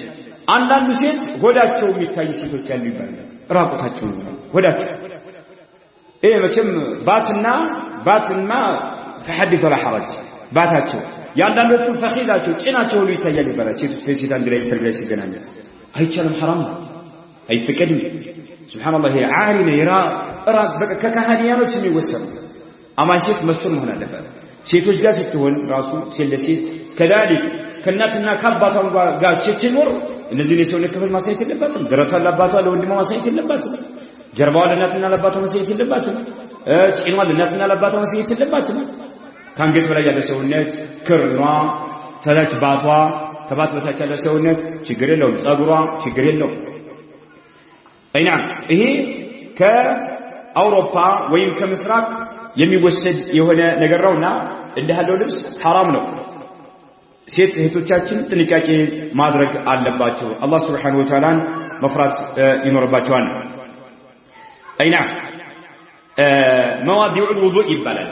አንዳንዱ ሴት ሆዳቸው የሚታይ ሴቶች ያሉ ይባላል ራቁታቸው ሆዳቸው ይሄ መቼም ባትና فحدث ولا حرج ባታቸው ያንዳንዶቹ ፈኺዳቸው ጭናቸው ሁሉ ይታያል ይባላል ሴቶች ለሴት አንድ ላይ ሰርግ ላይ ሲገናኙ አይቻልም حرام አይፈቀድም ሱብሃንአላህ ይሄ ዓሪነ ይራ ራቅ በቃ ከካህዲያኖች የሚወሰኑ አማሴት መስል መሆን አለበት ሴቶች ጋር ስትሆን ራሱ ሴት كذلك ከእናትና ከአባቷ ጋር ስትኖር እነዚህ የሰውነት ክፍል ማሳየት የለባትም ደረቷን ለአባቷ ለወንድሟ ማሳየት የለባትም ጀርባዋን ለእናትና ለአባቷ ማሳየት የለባትም ጭኗን ለእናትና ለአባቷ ማሳየት የለባትም ታንገት በላይ ያለ ሰውነት ክርኗ ተላች ባቷ ተባት በታች ያለ ሰውነት ችግር የለውም ጸጉሯ ችግር የለውም አይና ይሄ ከአውሮፓ ወይም ከምስራቅ የሚወሰድ የሆነ ነገር ነውና እንደሃለው ልብስ حرام ነው ሴት እህቶቻችን ጥንቃቄ ማድረግ አለባቸው አላህ Subhanahu Wa Ta'ala መፍራት ይኖርባቸዋል አይና መዋዲዑ الوضوء ይባላል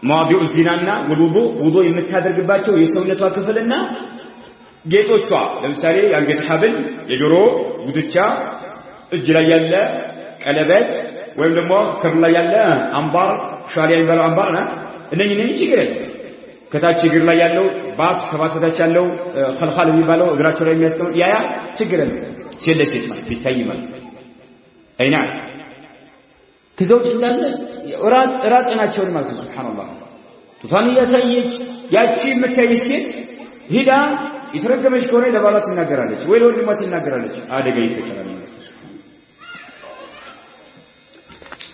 መዋዲዑ الزናና ውዱእ የምታደርግባቸው የሰውነቷ ክፍልና ጌጦቿ ለምሳሌ የአንገት ሐብል የጆሮ ጉትቻ እጅ ላይ ያለ ቀለበት ወይም ደግሞ ክር ላይ ያለ አምባር ሻሊያ ይባላል አምባር እነኚህ ችግር ከታች እግር ላይ ያለው ባት ከባት በታች ያለው ኸልኻል የሚባለው እግራቸው ላይ የሚያስቀምጥ ያ ችግር ነው ሴት ማለት ቢታይ ማለት አይና ከዘውጭ እንዳለ ራጥናቸውን ማለት ነው ሱብሃንአላህ ጡቷን እያሳየች ያቺ የምታይሽ ሴት ሂዳ የተረገመች ከሆነ ለባሏ ትናገራለች ወይ ለወንድሟ ትናገራለች አደጋ ይፈጠራል ማለት ነው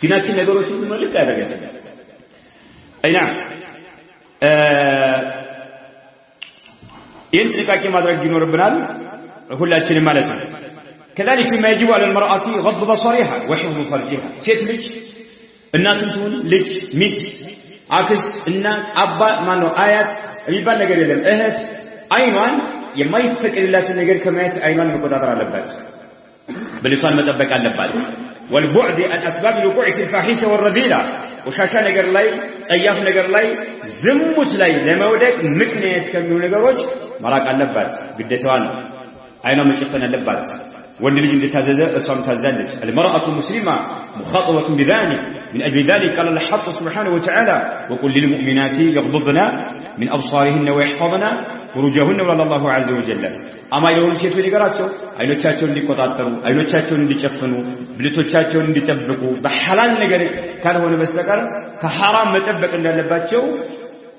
ዲናችን ነገሮችን መልክ ያደርጋል አይና ጥንቃቄ ማድረግ ይኖርብናል ሁላችንም ማለት ነው كذلك مما يجب على المرأة غض بصرها وحفظ فرجها ሴት ልጅ እናትም ትሁን ልጅ ሚስት አክስት እናት አባ ማነው አያት የሚባል ነገር የለም እህት አይኗን የማይፈቀድላትን ነገር ከማየት አይኗን መቆጣጠር አለባት በልሷን መጠበቅ አለባት والبعد عن اسباب الوقوع في الفاحشه والرذيله وشاشا ነገር ላይ ጠያፍ ነገር ላይ ዝሙት ላይ ለመውደቅ ምክንያት ከሚሆኑ ነገሮች መራቅ አለባት ግዴታዋ ነው አይኗ መጨፈን አለባት ወንድ ልጅ እንደታዘዘ እሷም ታዛለች المرأة المسلمة مخاطبة بذلك من أجل ذلك قال الحق سبحانه وتعالى وقل للمؤمنات يغضضن من أبصارهن ويحفظن فروجهن ولا الله عز وجل أما يقولون ሴቶች ነገራቸው አይኖቻቸውን እንዲቆጣጠሩ አይኖቻቸውን እንዲጨፍኑ ብልቶቻቸውን እንዲጠብቁ በሐላል ነገር ካልሆነ በስተቀር ከሐራም መጠበቅ እንዳለባቸው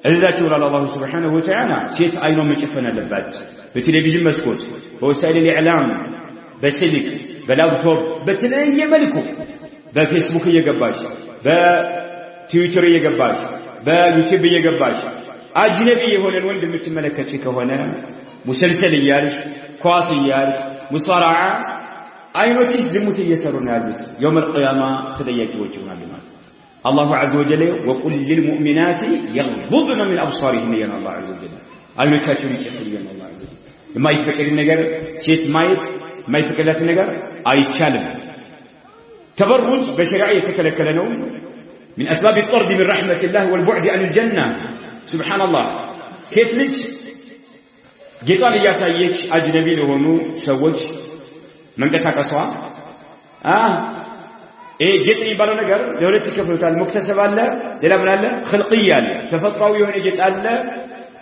እዛቸው ወላ الله سبحانه وتعالى ሴት አይኗ መጨፈን አለባት በቴሌቪዥን መስኮት በወሳይል الإعلام በስልክ በላፕቶፕ በተለያየ መልኩ በፌስቡክ እየገባሽ በትዊተር እየገባሽ በዩቲዩብ እየገባሽ አጅነቢ የሆነን ወንድ የምትመለከቺ ከሆነ ሙሰልሰል እያልሽ ኳስ እያልሽ ሙሳራዓ አይኖችሽ ዝሙት እየሰሩ ነው ያሉት يوم القيامة ተጠያቂዎች ይሆናሉ ማለት الله عز وجل وقل للمؤمنات يغضضن من أبصارهن يا الله عز وجل አይኖቻቸውን ይጨፍኑ يا الله عز وجل የማይፈቀድ ነገር ሴት ማየት የማይፈቀድላት ነገር አይቻልም ተበሩጅ በሸሪዓ የተከለከለ ነው من أسباب الطرد من رحمة الله والبعد عن الجنة سبحان الله ሴት ልጅ ጌታን እያሳየች አጅነቢ ለሆኑ ሰዎች መንቀሳቀሷ ጌጥ የሚባለው ነገር ለሁለት ይከፈሉታል ሙክተሰብ አለ ሌላ ምን አለ خلقي አለ ተፈጥሯዊ የሆነ ጌጥ አለ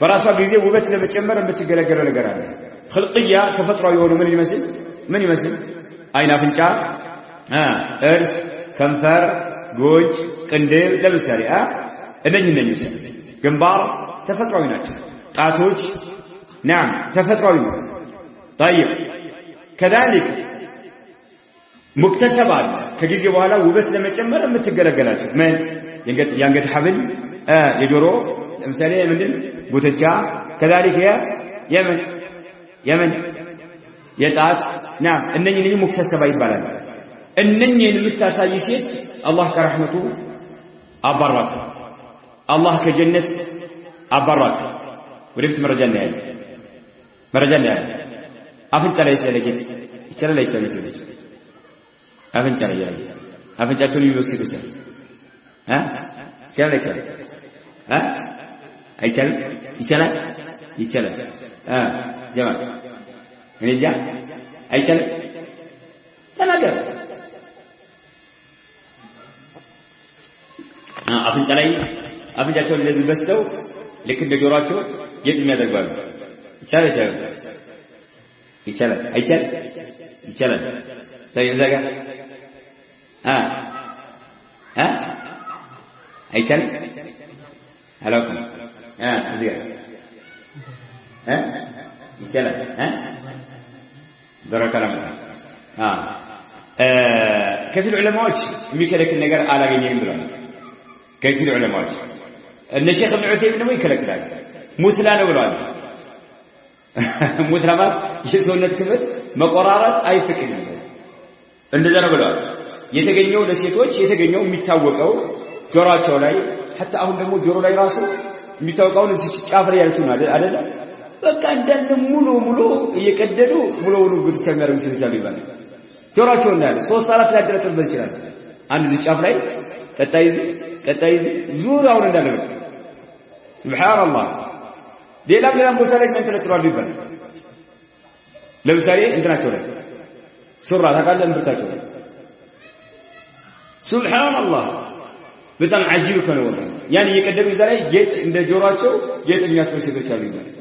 በራሷ ጊዜ ውበት ለመጨመር የምትገለገለው ነገር አለ خلقية ተፈጥሯዊ የሆነ ምን ይመስል አይን አፍንጫ እርስ ከንፈር ጎጅ ቅንድብ ለምሳሌ እነኚህ ግንባር ተፈጥሯዊ ናቸው ጣቶች نعم ተፈጥሯዊ ነው طيب كذلك مكتسب አለ ከጊዜ በኋላ ውበት ለመጨመር የምትገለገላቸው ምን የአንገት ሐብል የጆሮ ለምሳሌ ምንድን ጉትቻ كذلك የምን የጣት نعم እነኚህ مكتسب ይባላል እነኚህን የምታሳይ ሴት አላህ ከረህመቱ አባራት አላህ ከጀነት አባራት ወደፊት መረጃ እናያለን አፍንጫ ላይ ስለጌጥ ይችላል አይችልም አፍንጫ ላይ ያለ አፍንጫቸውን ይወስዱ ይችላል ጀማዓ እንጃ አይችልም ተናገር አፍንጫ ላይ አፍንጫቸውን እንደዚህ በስተው ልክ እንደ ጆሮአቸው ጌጥ የሚያደርጋሉ ይችላል ታይዛጋ አይችልም አላውቅም እዚህ ይችላል ደረከላም كثير علماء የሚከለክል ነገር አላገኘንም ብለዋል كثير علماء الشيخ ابن عثيمين ነው ይከለክላል ሙስላ ነው ብለዋል ሙስላ ማለት የሰውነት ክፍል መቆራረጥ አይፈቅድም እንደዛ ነው ብለዋል የተገኘው ለሴቶች የተገኘው የሚታወቀው ጆሮአቸው ላይ حتى አሁን ደግሞ ጆሮ ላይ ራሱ የሚታወቀው እዚህ ጫፍ ላይ ያሉት ነው አይደል በቃ እንደነ ሙሉ እየቀደዱ ሙሉ ጉድቻ የሚያደርጉ ሴቶች አሉ ይባላል ጆሮአቸው እንዳለ 3-4 ላይ ድረስበት ይችላል አንድ እዚህ ጫፍ ላይ ቀጣይ ዙሪያውን እንዳለ ሱብሃንአላህ ሌላም ቦታ ላይ ተንጠለጥሏል ይባላል ለምሳሌ እንትናቸው ላይ ሱራ ታቃለ እንብርታቸው ላይ ሱብሃንአላህ በጣም አጂብ ከሆነ ወጣ ያን እየቀደዱ እዛ ላይ ጌጥ እንደ ጆሮአቸው ጌጥ የሚያስመስሉ ሴቶች አሉ ይባላል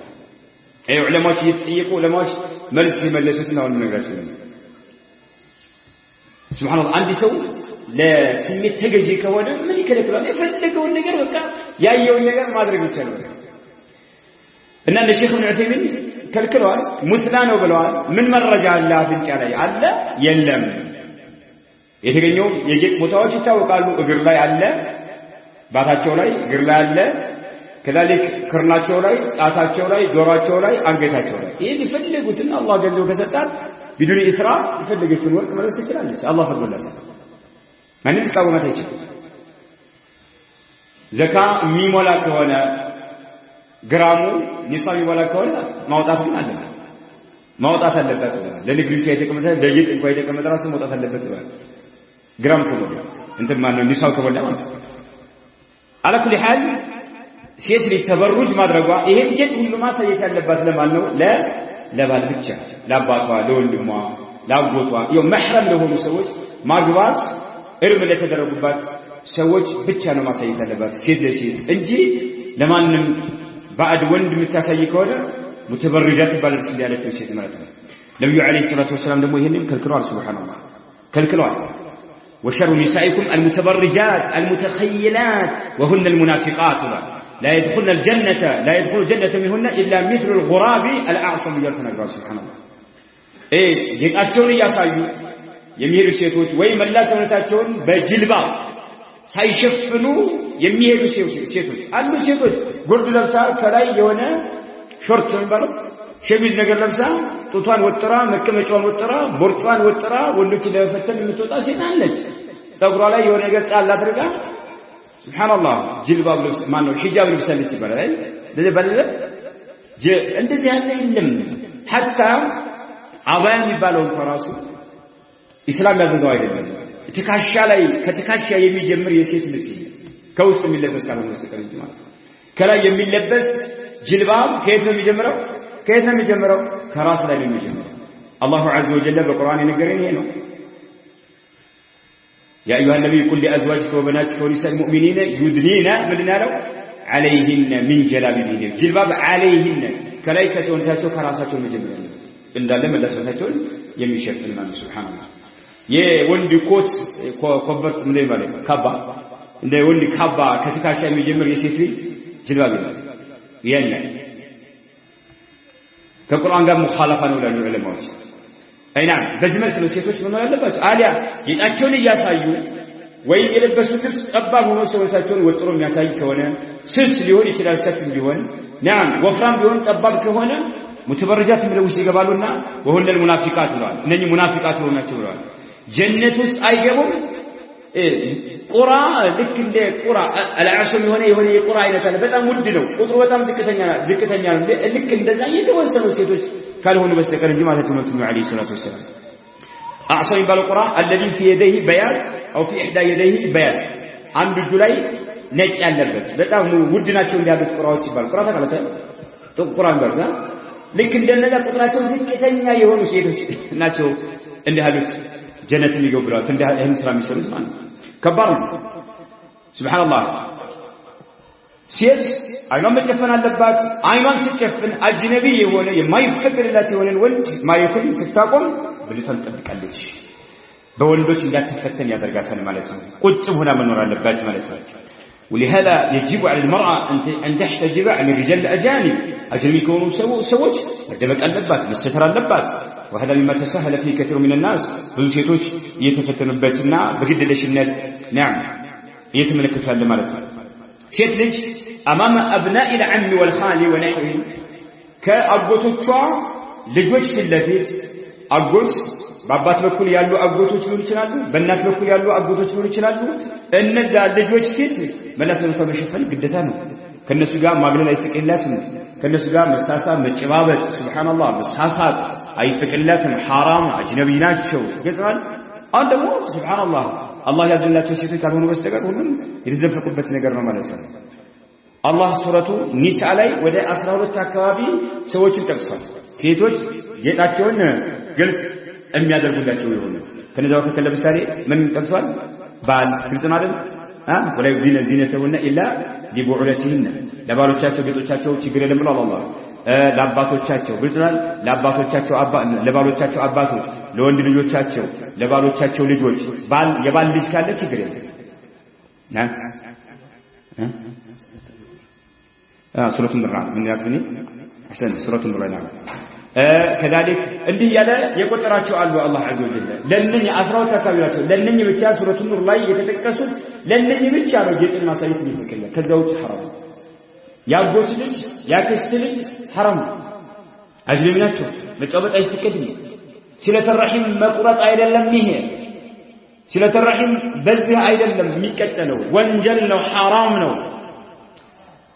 ዑለማዎች እየጠየቁ ዑለማዎች መልስ ሲመለሱት ነው ነገራቸው ሱብሃንአላህ አንድ ሰው ለስሜት ተገዢ ከሆነ ምን ይከለክላል? የፈለገውን ነገር በቃ ያየውን ነገር ማድረግ ይችላል። እና ለሼክ ኢብኑ ዑሰይሚን ከልክለዋል። ሙስላ ነው ብለዋል። ምን መረጃ አለ? አፍንጫ ላይ አለ የለም? የተገኘው የጌጥ ቦታዎች ይታወቃሉ። እግር ላይ አለ፣ ባታቸው ላይ እግር ላይ አለ፣ ከዛልክ ክርናቸው ላይ፣ ጣታቸው ላይ፣ ጆሮአቸው ላይ፣ አንገታቸው ላይ። ይሄን የፈለጉትን አላህ ገንዘብ ከሰጣት ቢዱን ኢስራፍ የፈለገችውን ወርቅ መልበስ ትችላለች። አላህ ፈቅዶላት ማንም ሊቃወማት አይችልም። ዘካ የሚሞላ ከሆነ ግራሙ ኒሳብ የሚሞላ ከሆነ ማውጣት ግን አለበት፣ ማውጣት አለበት። ለንግድ ብቻ የተቀመጠ ለጌጥ እንኳን የተቀመጠ ራሱ ማውጣት አለበት ይላል። ግራም ከሞላ እንትን ማነው ኒሳብ ከሞላ ማለት ነው። على كل حال ሴት ልጅ ተበሩጅ ማድረጓ ይሄን ጌጥ ሁሉ ማሳየት ያለባት ለማን ነው? ለባል ብቻ፣ ለአባቷ፣ ለወንድሟ፣ ለአጎቷ ይኸው መህረም ለሆኑ ሰዎች ማግባት እርም ለተደረጉባት ሰዎች ብቻ ነው ማሳየት ያለባት ሴት ለሴት እንጂ ለማንም ባዕድ ወንድ የምታሳይ ከሆነ ሙተበርጃት ባለች ያለችው ሴት ማለት ነው። ነብዩ አለይሂ ሰላቱ ወሰለም ደግሞ ይሄንን ከልክለዋል። ሱብሃንአላህ ከልክለዋል። وشر نسائكم المتبرجات المتخيلات وهن المنافقات لا يدخلن الجنة لا يدخل الجنة منهن إلا مثل الغراب الأعصم يرتنقر سبحان الله ጌጣቸውን እያሳዩ የሚሄዱ ሴቶች ወይ መላ ሰውነታቸውን በጅልባብ ሳይሸፍኑ የሚሄዱ ሴቶች አሉ። ሴቶች ጉርድ ለብሳ ከላይ የሆነ ሾርት የሚባለው ሸሚዝ ነገር ለብሳ ጡቷን ወጥራ መቀመጫዋን ወጥራ ቦርጫዋን ወጥራ ወንዶችን ለመፈተን የምትወጣ ሴት አለች። ጸጉሯ ላይ የሆነ ነገር ጣል አድርጋ ሱብሃንአላህ ጅልባብ ልብስ ማነው ሂጃብ ልብሳለች ይባላል። ለዚህ ባለ እንደዚህ ያለ የለም። حتى አባያ የሚባለው ራሱ ኢስላም ያዘዘው አይደለም። ትካሻ ላይ ከትካሻ የሚጀምር የሴት ልብስ ከውስጥ የሚለበስ ካልሆነ በስተቀር እንጂ ማለት ነው። ከላይ የሚለበስ ጅልባብ ከየት ነው የሚጀምረው? ከየት ነው የሚጀምረው? ከራስ ላይ ነው የሚጀምረው። አላሁ ዐዘ ወጀል በቁርአን የነገረን ይሄ ነው። ያ አዩሃ ነብይ ቁል ለአዝዋጅከ ወበናቲከ ወኒሳኢል ሙእሚኒነ ዩድኒና ምንድን ያለው? ዐለይሂነ ሚን ጀላቢቢሂነ ጅልባብ ዐለይሂነ ከላይ ከሰውነታቸው ከራሳቸው መጀመሪያ ነው እንዳለ መለሰታቸውን የሚሸፍን ማለት ሱብሃንአላህ። የወንድ ኮት ኮቨርት ምን ማለት ካባ እንደ ወንድ ካባ ከትካሻ የሚጀምር የሴት ልጅ ጅልባብ ነው ያለ ከቁርአን ጋር ሙኻለፋ ነው ለሉ ዑለማዎች። አይና በዚህ መልኩ ነው ሴቶች ምን ያለባቸው አሊያ ጌጣቸውን እያሳዩ ወይ የለበሱት ልብስ ጠባብ ሆኖ ሰውነታቸውን ወጥሮ የሚያሳይ ከሆነ ስስ ሊሆን ይችላል፣ ሰፊ ሊሆን ናም ወፍራም ቢሆን ጠባብ ከሆነ ሙተበረጃት የሚለው ውስጥ ይገባሉና ወሁለል ሙናፊቃት ብለዋል። እነኚህ ሙናፊቃት ናቸው ብለዋል። ጀነት ውስጥ አይገቡም። ቁራ ልክ እንደ ቁራ አልዓሰም የሆነ የቁራ አይነት አለ። በጣም ውድ ነው፣ ቁጥሩ በጣም ዝቅተኛ ነው። ልክ እንደዛ የተወሰኑ ሴቶች ካልሆኑ በስተቀር እንጂ ማለት ነው። ነብዩ አለይሂ ሰላቱ ወሰለም አዕሰም የሚባለው ቁራ الذي في يديه بياض او في احدى يديه بياض አንድ እጁ ላይ ነጭ ያለበት በጣም ውድ ናቸው እንዲያሉት ቁራዎች ይባላል። ቁራ ተቀለተ ቁራን በዛ ልክ እንደነዛ ቁጥራቸው ዝቅተኛ የሆኑ ሴቶች ናቸው እንዲህ ያሉት ጀነት የሚገቡ ብለዋል። እንዲህ ይሄን ስራ የሚሰሩት ማለት ነው። ከባድ ነው። ሱብሃንአላህ ሴት አይኗን መጨፈን አለባት። አይኗን ስትጨፍን አጅነቢ የሆነ የማይፈቀድላት የሆነን ወንድ ማየትን ስታቆም ብልቷን ትጠብቃለች። በወንዶች እንዳትፈተን ያደርጋታል ማለት ነው። ቁጭ ሆና መኖር አለባት ማለት ነው። ولهذا يجب على المرأة أن تحتجب عن الرجال الأجانب أجنبي كونوا سووش مدبك اللبات مستتر اللبات وهذا مما تسهل فيه كثير من الناس ብዙ ሴቶች እየተፈተኑበትና በግድለሽነት نعم እየተመለከቱ ያለ ማለት ነው። ሴት ልጅ أمام أبناء العم والخال ونحوهم ከአጎቶቿ ልጆች ፊት ለፊት አጎት በአባት በኩል ያሉ አጎቶች ሊሆኑ ይችላሉ፣ በእናት በኩል ያሉ አጎቶች ሊሆኑ ይችላሉ። እነዛ ልጆች ፊት መላሰነታ መሸፈን ግዴታ ነው። ከነሱ ጋር ማግለል አይፈቀድላትም። ከነሱ ጋር መሳሳብ መጨባበጥ ሱብሃንአላህ መሳሳት አይፈቀድላትም። ሐራም አጅነቢ ናቸው ይገዛል። አሁን ደግሞ ሱብሃንአላህ አላህ ያዘላቸው ሴቶች ካልሆኑ በስተቀር ሁሉም የተዘፈቁበት ነገር ነው ማለት ነው። አላህ ሱረቱ ኒሳ ላይ ወደ 12 አካባቢ ሰዎችን ጠቅሷል። ሴቶች ጌጣቸውን ግልጽ የሚያደርጉላቸው ይሆኑ ከነዛ መካከል ለምሳሌ ምን ጠቅሷል? ባል ግልጽ ማለት ወላ ዩዲነ ዚነተሁነ ኢላ ሊቡዑለቲሂን ለባሎቻቸው ጌጦቻቸው ችግር የለም ብሏል አላህ። ለአባቶቻቸው ግልጽናል ለአባቶቻቸው ለባሎቻቸው አባቶች ለወንድ ልጆቻቸው ለባሎቻቸው ልጆች ባል የባል ልጅ ካለ ችግር የለም ሱረቱ الرعد ምን ያግኒ አሰን ሱረቱ الرعد كذلك እንዲህ ያለ የቆጠራቸው አሉ አላህ عز وجل ለነኝ 12 አካባቢያቸው ለነኝ ብቻ ሱረቱ ኑር ላይ የተጠቀሱት ለነኝ ብቻ ነው ጌጥን ማሳየት የሚፈቀደው ከዛው ሐራም ያጎስ ልጅ ያክስት ልጅ ሐራም አጅነቢያቸው መጨበጥ አይፈቀድም ሲለተረሂም መቁረጥ አይደለም ይሄ ሲለተረሂም በዚህ አይደለም የሚቀጨለው ወንጀል ነው ሐራም ነው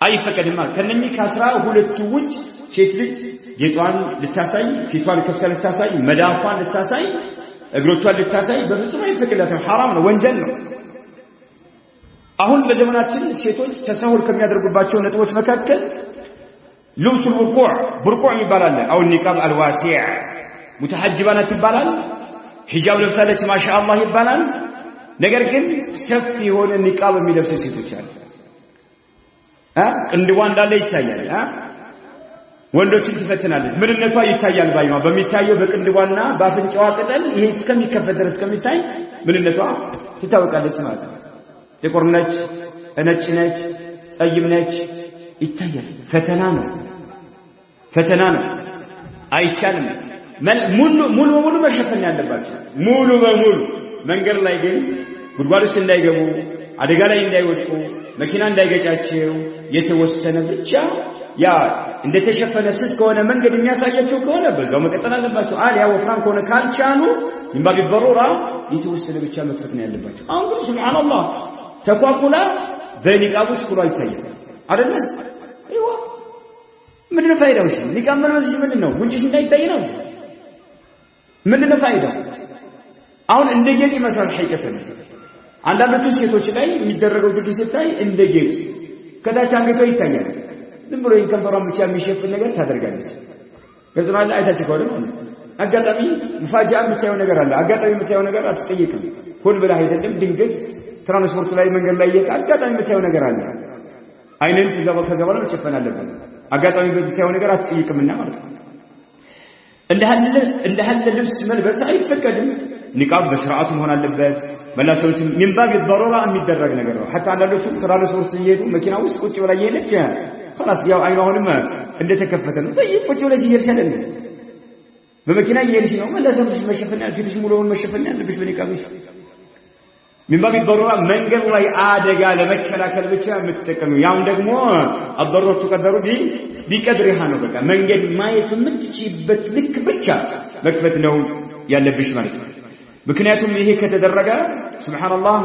አይፈቀድም ከነኚህ ከአስራ ሁለቱ ውጭ ሴት ልጅ ጌጧን ልታሳይ ፊቷን ከፍታ ልታሳይ መዳፏን ልታሳይ እግሮቿን ልታሳይ በፍጹም አይፈቀድላትም ሐራም ነው ወንጀል ነው አሁን በዘመናችን ሴቶች ተሳሁል ከሚያደርጉባቸው ነጥቦች መካከል ልብስ ቡርቁዕ ይባላል አው ኒቃብ አልዋሲዕ ሙተሐጅባናት ይባላል ሂጃብ ለብሳለች ማሻአላህ ይባላል ነገር ግን ሰፊ የሆነ ኒቃብ የሚለብሱ ሴቶች አሉ ቅንድቧ እንዳለ ይታያል ወንዶችን ትፈትናለች ምንነቷ ይታያል ባይማ በሚታየው በቅንድቧና በአፍንጫዋ ቅጠል ይሄ እስከሚከፈት ድረስ ከሚታይ ምንነቷ ትታወቃለች ማለት ነው ጥቁር ነች ነጭ ነች ጠይም ነች ይታያል ፈተና ነው አይቻልም ሙሉ መሸፈን ያለባቸው ሙሉ በሙሉ መንገድ ላይ ግን ጉድጓዶች እንዳይገቡ አደጋ ላይ እንዳይወድቁ መኪና እንዳይገጫቸው የተወሰነ ብቻ ያ እንደተሸፈነ ስስ ከሆነ መንገድ የሚያሳያቸው ከሆነ በዛው መቀጠል አለባቸው አሊያ ወፍራም ከሆነ ካልቻሉ ይምባብ በሩራ የተወሰነ ብቻ መክፈት ነው ያለባቸው አሁን ግን ሱብሃንአላህ ተቋቁላ በኒቃብ ውስጥ ኩላ ይታያል አይደል አይዋ ምንድነው ፋይዳው እሺ ኒቃብ መልበስ ምንድነው ጉንጭሽ እንዳይታይ ነው ምንድነው ፋይዳው አሁን እንደጌጥ ይመስላል ሐቂቀተን አንዳንዶቹ ሴቶች ላይ የሚደረገው ድርጊት ሲታይ እንደጌጥ ከታች አንገቷ ይታያል ዝም ብሎ ይከንፈሯን ብቻ የሚሸፍን ነገር ታደርጋለች ገዝማላ አይታችሁ ከሆነ አጋጣሚ ሙፋጃ የምታየው ነገር አለ አጋጣሚ የምታየው ነገር አትጠይቅም ሁሉ ብላ አይደለም ድንገት ትራንስፖርት ላይ መንገድ ላይ አጋጣሚ የምታየው ነገር አለ አይነን ከዘባለ መሸፈን አለበት አጋጣሚ የምታየው ነገር አትጠይቅምና ማለት ነው እንደሃለ ልብስ መልበስ አይፈቀድም ኒቃብ በስርዓቱ መሆን አለበት መላሰውት ምንባብ ይضرራ የሚደረግ ነገር ነው hatta አንዳንዶቹ ትራንስፖርት ይሄዱ መኪና ውስጥ ቁጭ ብላ ይሄነች خلاص ያው አይኗንም እንደተከፈተ ነው ጠይቅ ቁጭ ብለሽ ይርሻለኝ በመኪና ይሄድሽ ነው መላሰውት መሸፈን ያልፊሽ ሙሉውን መሸፈን ያለብሽ በኒቃብሽ ምንባብ ይضرራ መንገድ ላይ አደጋ ለመከላከል ብቻ የምትጠቀሙ ያው ደግሞ አضرሩ ተቀደሩ ቢቀድርሃ ነው በቃ መንገድ ማየት የምትችይበት ልክ ብቻ መክፈት ነው ያለብሽ ማለት ነው ምክንያቱም ይሄ ከተደረገ ሱብሃንአላህ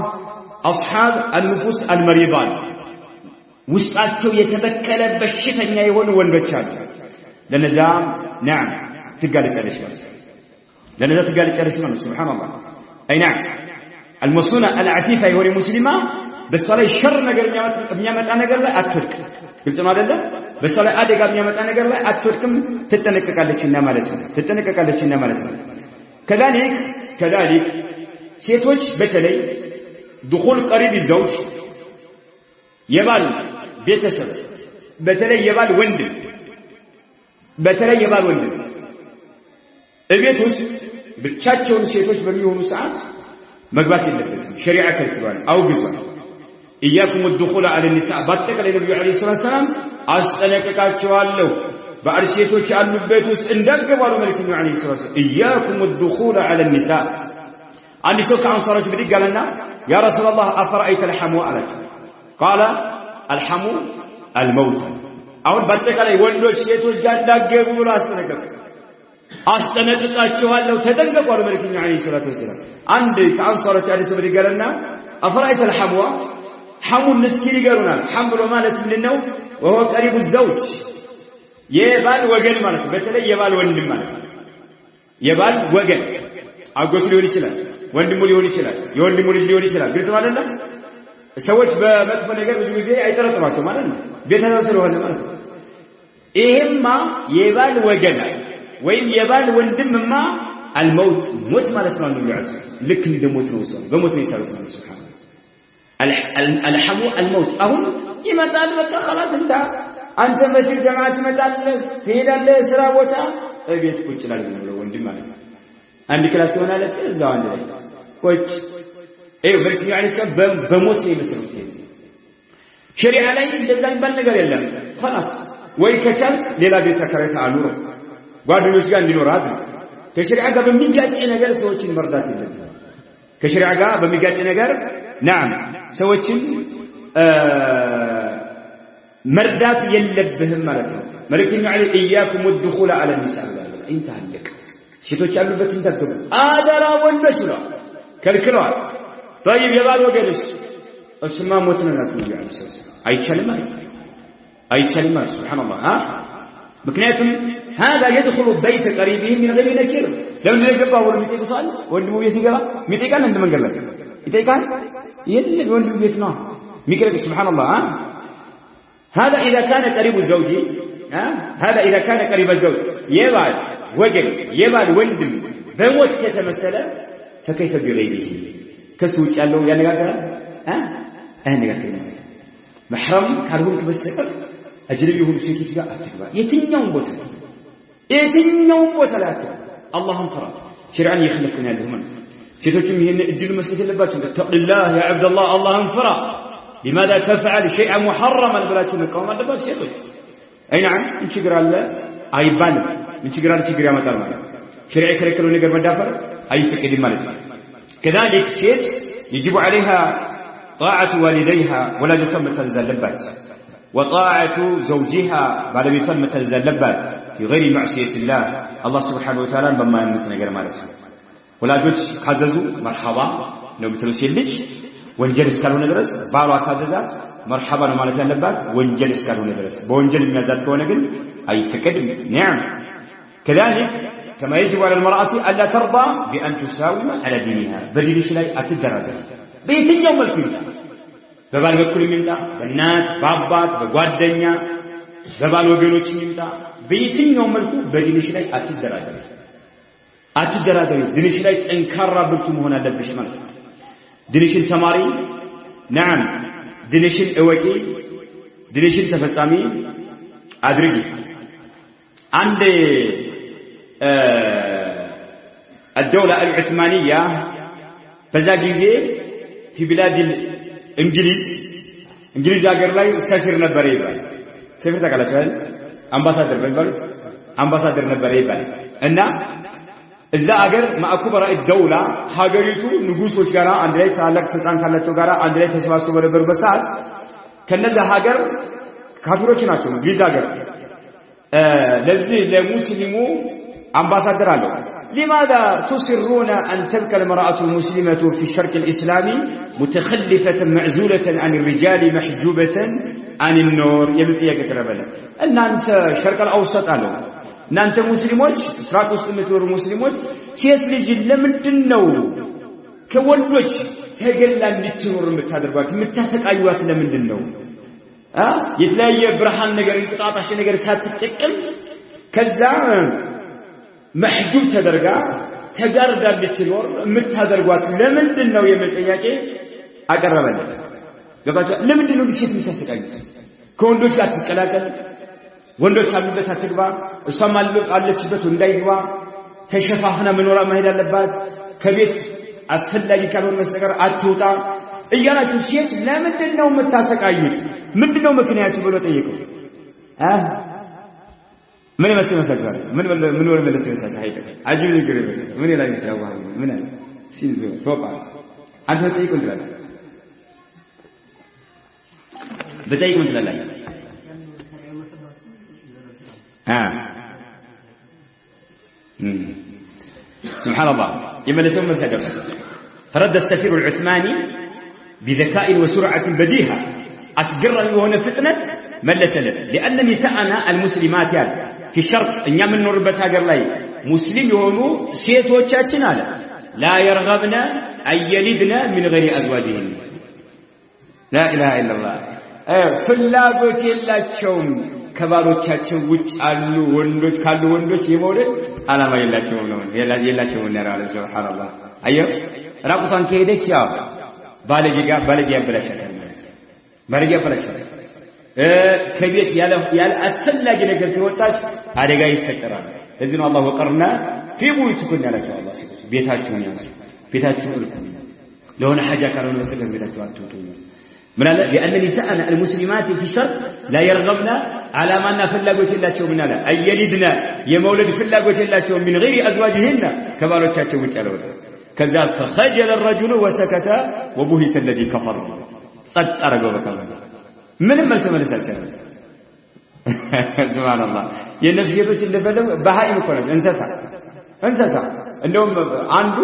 አስሐብ النفوس المريضة ውስጣቸው የተበከለ በሽተኛ የሆኑ ወንዶች አሉ ለነዛ نعم ትጋለጫለሽ ማለት ለነዛ ትጋለጫለሽ ማለት ሱብሃንአላህ አይ نعم المسنة العفيفة የሆነ ሙስሊማ በሷ ላይ ሸር ነገር የሚያመጣ ነገር ላይ አትወድቅ ግልጽ ነው አይደል በሷ ላይ አደጋ የሚያመጣ ነገር ላይ አትወድቅም ትጠነቀቃለችና ማለት ነው كذلك ሴቶች በተለይ دخول قريب الزوج የባል ቤተሰብ በተለይ የባል ወንድም እቤት ውስጥ ብቻቸውን ሴቶች በሚሆኑ ሰዓት መግባት የለበትም ሸሪዓ ከልክሏል አውግዟል إياكم الدخول على النساء በአጠቃላይ ነብዩ አለይሂ ሰላም አስጠነቀቃቸዋለሁ በአርሴቶች ያሉበት ውስጥ እንዳገቡ አሉ መልእክተኛው አለይሂ ሰላም إياكم الدخول على النساء አንድ ሰው ከአንሳሮች ብድግ አለና ያ ረሱላህ አፈራአይተ الحمو አላቸው قال الحمو الموت አሁን በአጠቃላይ ወንዶች ሴቶች ጋር እንዳገቡ ብሎ አስጠነቀቃቸዋለሁ ተጠንቀቁ አሉ መልእክተኛው አለይሂ ሰላም አንድ ከአንሳሮች ያለሰው ብድግ አለና አፈራአይተ الحمو حمو ንስኪን ይገሩናል حم ብሎ ማለት ምንድነው وهو قريب الزوج የባል ወገን ማለት በተለይ የባል ወንድም ማለት የባል ወገን አጎት ሊሆን ይችላል ወንድሙ ሊሆን ይችላል የወንድሙ ልጅ ሊሆን ይችላል ግልጽ ማለት ነው ሰዎች በመጥፎ ነገር ብዙ ጊዜ አይጠረጥሯቸው ማለት ነው ቤተሰብ ስለሆነ ማለት ነው ይሄማ የባል ወገን ወይም የባል ወንድምማ الموت ሞት ማለት ነው ልክ እንደሞት ነው ሰው በሞት ነው ይሳሉት ማለት ሱብሃንአላህ الحمو الموت አሁን ይመጣል በቃ خلاص እንታ አንተ መስጊድ ጀማዓ ትመጣለህ ትሄዳለህ ስራ ቦታ እቤት ቁጭ ይላል ነው ወንድም ማለት ነው አንድ ክላስ ይሆናል እዛው አንድ ላይ ቁጭ መልእክተኛው ዐለይሂ ሰላም በሞት ይመስሉት ሸሪዓ ላይ እንደዛ የሚባል ነገር የለም خلاص ወይ ከቻልክ ሌላ ቤት ተከራይተህ አኑር ጓደኞች ጋር እንዲኖራት ከሸሪዓ ጋር በሚጋጭ ነገር ሰዎችን መርዳት የለብህም ከሸሪዓ ጋር በሚጋጭ ነገር نعم ሰዎችን መርዳት የለብህም ማለት ነው መልእክተኛው ዐለይሂ ኢያኩም ወድኹል على النساء انت አለቅ ሴቶች ያሉበት እንተገቡ አደራ ወንዶች ነው ከልክለዋል طيب የባል ወገንስ እስማ ሞትን ነው ያለው አይቻልም ማለት سبحان الله ምክንያቱም هذا يدخل بيت قريبه من غير نكير لما يجبا ወንድ ይጠይቃል ወንድሙ ቤት ሲገባ ይጠይቃል እንደ መንገድ ላይ ይጠይቃል የለም ወንድሙ ቤት ነው ሚቀርብ سبحان الله هذا اذا كان قريب الزوج هذا اذا كان قريب الزوج يبال ወገን የባል ወንድም በሞት ከተመሰለ فكيف بغيره ከሱ ውጭ ያለው ያነጋግራል አያነጋግርም محرم ካልሆንክ በስተቀር አጅነቢ የሆኑ ሴቶች ጋር አትግባ የትኛውም ቦታ ላይ አትግባ አላህን ፍራ ሸሪዓን ይخلفنا ያለው ማለት ሴቶችም ይሄን እድል መስጠት የለባቸው ተቅላህ ያ አብደላህ አላህን ፍራ لماذا تفعل شيئا محرما ብላችሁ መቃወም አለባችሁ ሴቶች አይ نعم እንችግር አለ አይባልም እንችግር አለ ችግር ያመጣል ማለት ሸሪዓ ከለከለው ነገር መዳፈር አይፈቀድም ማለት ነው كذلك ሴት يجب عليها طاعة والديها ولا يتم تزلبات وطاعة زوجها بعد يتم تزلبات في غير معصية الله سبحانه وتعالى بما يمس ነገር ማለት ነው ወላጆች ካዘዙ مرحبا ነው ብትሉስ ይልጅ ወንጀል እስካልሆነ ድረስ ባሏ ካዘዛት مرحبا ነው ማለት ያለባት ወንጀል እስካልሆነ ድረስ በወንጀል የሚያዛት ከሆነ ግን አይፈቀድም نعم كذلك كما يجب على المرأة ألا ترضى بأن تساوم على دينها بدينش لا أتدرج بيتنيا وملكيتا ببال بكل منتا بالناس بابات بጓደኛ በባል ወገኖች منتا بيتنيا وملكو بدينش لا أتدرج دينش لا ጠንካራ ብርቱ መሆን አለብሽ ማለት ነው دينشን ተማሪ نعم دينشን እወቂ دينشን ተፈጻሚ አድርጊ عند الدولة العثمانية فزاجيزي في بلاد الإنجليز هاجر لاي سفير نبر يبال سفير تقالتوال أمباسادر نبر يبال إننا إذا هاجر مع كبراء الدولة هاجريتو نقوصوش غارا عندلي تعلق سلطان كالتو غارا عندلي تسواسو بربر بسال كنذا هاجر كافروش ناتو إنجليز هاجر لذي لمسلمو أمباسادر له لماذا تصرون أن تبقى المرأة المسلمة في الشرق الإسلامي متخلفة معزولة عن الرجال محجوبة عن النور يبقى كتربلا أن أنت الشرق الأوسط له أن أنت مسلموش إسراق السلمة مسلموش سيسلج لمن النور كولوش تقلن للتنور متادربات متاسك أيوات لمن النور يتلاقي برهان نقر انقطاط عشان نقر ساتتكل كذا محجوب تدرجا تجاردا بتنور متادرغوات لمندنو يمن ጥያቄ አቀረበለት ገባታ ለምንድነው ዲሲት ምታሰቃዩት ከወንዶች ጋር ተቀላቀል ወንዶች አሉበት አትግባ እሷም አለችበት እንዳይግባ ተሸፋፍና መኖራ መሄድ አለባት ከቤት አስፈላጊ ካልሆነ መስጠቀር አትውጣ እያላችሁ ሴት ለምንድነው ምታሰቃዩት ምንድነው ምክንያቱ ብሎ ጠየቀው من يمثل مساجد من ولا مدرسة مساجد هيك عجيب القريب من لا يسوى من سينزو توقع أنت بتأيكم ثلاثة بتأيكم ثلاثة سبحان الله يما لسوا مساجد فرد السفير العثماني بذكاء وسرعة بديهة أسقر وهنا فتنة ملس له لأن نساءنا المسلمات يعني في الشرق إن يمن نربت هاجر لاي مسلم يهونو سيت وشاتنا لا يرغبن أن يلدن من غير أزواجهن لا إله إلا الله ፍላጎት የላቸውም ከባሮቻቸው ውጭ አሉ ወንዶች ካሉ ወንዶች የመውለድ አላማ የላቸውም ነው የላቸውም ነው ያለው ሱብሃንአላህ አየው ራቁቷን ከሄደች ያው ባለጌ ያበላሻታል ማለት ባለጌ ያበላሻታል ከቤት ያለ አስፈላጊ ነገር ሲወጣች አደጋ ይፈጠራል። ለዚህ ነው አላህ ወቀርና في بيوتكن ያላቸው አላህ ሲል ቤታችሁን ያዙ ቤታችሁን እልኩ ለሆነ ሐጃ ካልሆነ በስተቀር ቤታችሁ አትውጡ ምን አለ لأن نساءنا المسلمات في شرط لا يرغبن على ما ፍላጎት የላቸው ምን አለ አየሊድና የመውለድ ፍላጎት የላቸው من غير أزواجهن ከባሎቻቸው ውጭ ያለው ከዛ فخجل الرجل وسكت وبهت الذي كفر ጸጥ አረገው በቃ ምንም መልስ አልቻለም ሱብሃንአላህ የነዚህ ሴቶች እንደፈለጉ በሃይም እኮ ነው እንሰሳ እንደውም አንዱ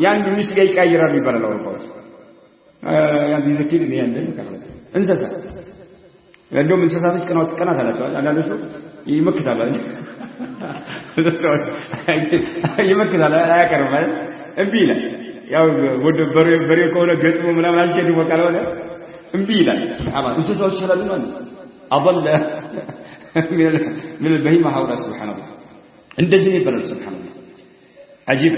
ያን ሚስት ጋር ይቀያየራል ይባላል አውሮፓዎች ያን ይዘኪል ነው ያንደን ከፈለሰ እንሰሳ እንደውም እንሰሳቶች ቀናት አላቸው አንዳንዶቹ ይመክታሉ ይመክታሉ አያቀርም ማለት እምቢ ይላል ያው ወደ በሬ ከሆነ ገጥሞ ምናምን አልጀድሞ ካልሆነ እምቢ ይላል ሱብሃንአላህ እንሰሳዎች ይላሉ ማለት አضل من البهيمة هؤلاء سبحان الله እንደዚህ ይባላል سبحان الله عجيب